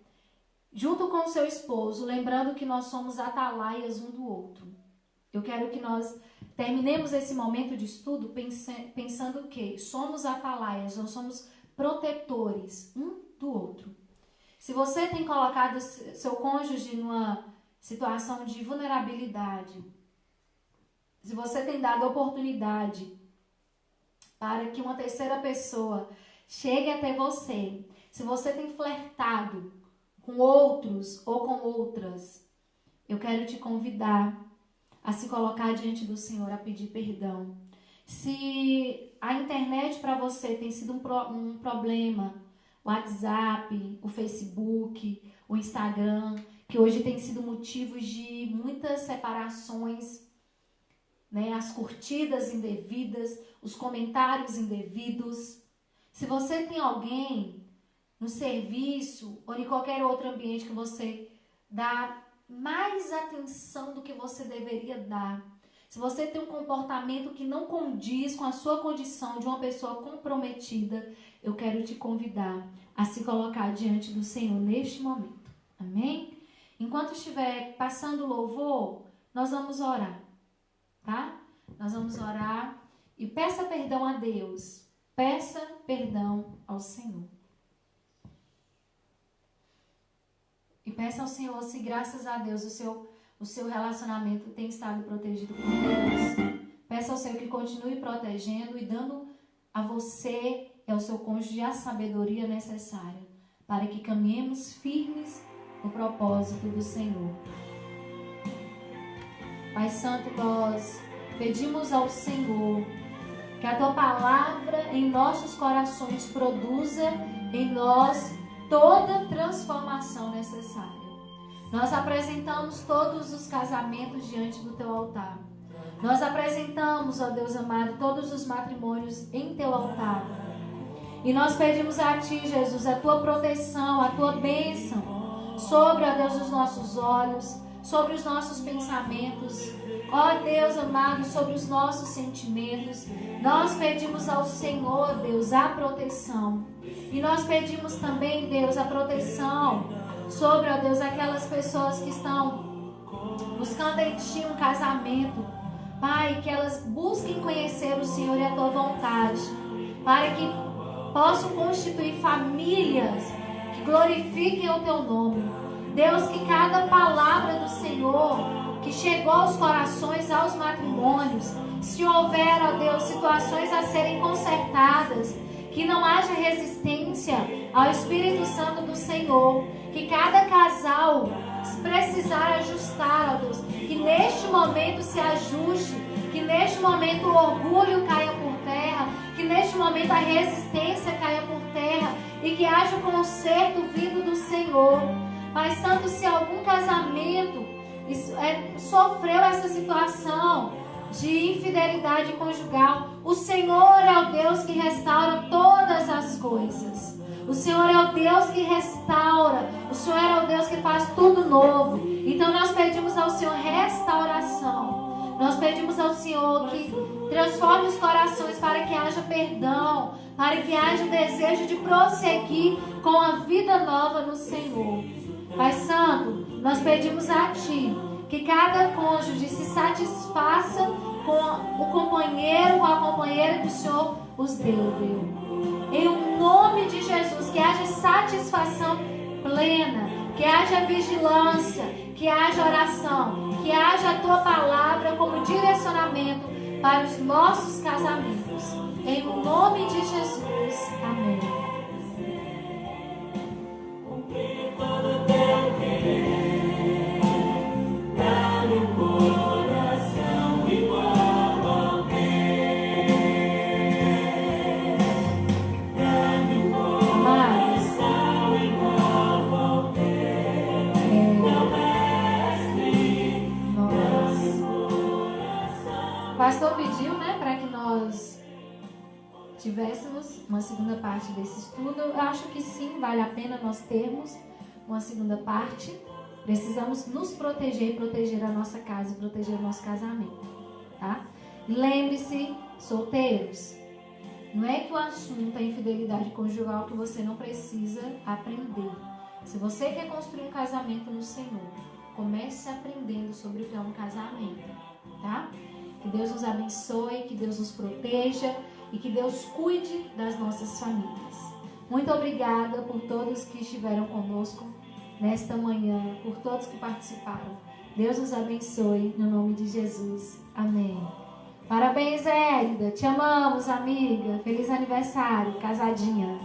B: junto com o seu esposo, lembrando que nós somos atalaias um do outro. Eu quero que nós terminemos esse momento de estudo pensando que somos atalaias, nós somos protetores um do outro. Se você tem colocado seu cônjuge numa situação de vulnerabilidade, se você tem dado oportunidade para que uma terceira pessoa chegue até você, se você tem flertado com outros ou com outras, eu quero te convidar a se colocar diante do Senhor, a pedir perdão. Se a internet para você tem sido um problema, o WhatsApp, o Facebook, o Instagram, que hoje tem sido motivos de muitas separações, né? As curtidas indevidas, os comentários indevidos. Se você tem alguém no serviço ou em qualquer outro ambiente que você dá mais atenção do que você deveria dar, se você tem um comportamento que não condiz com a sua condição de uma pessoa comprometida, eu quero te convidar a se colocar diante do Senhor neste momento. Amém? Enquanto estiver passando o louvor, nós vamos orar, tá? Nós vamos orar e peça perdão a Deus. Peça perdão ao Senhor. E peça ao Senhor se, graças a Deus, o seu relacionamento tem estado protegido por Deus. Peça ao Senhor que continue protegendo e dando a você e ao seu cônjuge a sabedoria necessária para que caminhemos firmes no propósito do Senhor. Pai Santo, nós pedimos ao Senhor que a Tua palavra em nossos corações produza em nós toda transformação necessária. Nós apresentamos todos os casamentos diante do Teu altar. Nós apresentamos, ó Deus amado, todos os matrimônios em Teu altar. E nós pedimos a Ti, Jesus, a Tua proteção, a Tua bênção sobre, ó Deus, os nossos olhos, sobre os nossos pensamentos, ó Deus amado, sobre os nossos sentimentos. Nós pedimos ao Senhor, Deus, a proteção. E nós pedimos também, Deus, a proteção sobre, ó Deus, aquelas pessoas que estão buscando em Ti um casamento. Pai, que elas busquem conhecer o Senhor e a Tua vontade, para que possam constituir famílias que glorifiquem o Teu nome. Deus, que cada palavra do Senhor que chegou aos corações, aos matrimônios, se houver, ó Deus, situações a serem consertadas, que não haja resistência ao Espírito Santo do Senhor, que cada casal precisar ajustar, ó Deus, que neste momento se ajuste, que neste momento o orgulho caia por terra, que neste momento a resistência caia por terra e que haja um conserto vindo do Senhor. Pai Santo, se algum casamento sofreu essa situação de infidelidade conjugal, o Senhor é o Deus que restaura todas as coisas. O Senhor é o Deus que restaura. O Senhor é o Deus que faz tudo novo. Então nós pedimos ao Senhor restauração. Nós pedimos ao Senhor que transforme os corações para que haja perdão, para que haja o desejo de prosseguir com a vida nova no Senhor. Pai Santo, nós pedimos a Ti que cada cônjuge se satisfaça com o companheiro, com a companheira que o Senhor os deu. Em nome de Jesus, que haja satisfação plena, que haja vigilância, que haja oração, que haja a tua palavra como direcionamento para os nossos casamentos. Em nome de Jesus. Amém. O pastor pediu, para que nós tivéssemos uma segunda parte desse estudo. Eu acho que sim, vale a pena nós termos uma segunda parte. Precisamos nos proteger e proteger a nossa casa e proteger o nosso casamento, tá? E lembre-se, solteiros, não é que o assunto é infidelidade conjugal que você não precisa aprender. Se você quer construir um casamento no Senhor, comece aprendendo sobre o que é um casamento, tá? Que Deus nos abençoe, que Deus nos proteja e que Deus cuide das nossas famílias. Muito obrigada por todos que estiveram conosco nesta manhã, por todos que participaram. Deus nos abençoe, no nome de Jesus. Amém. Parabéns, Hélida. Te amamos, amiga. Feliz aniversário, casadinha.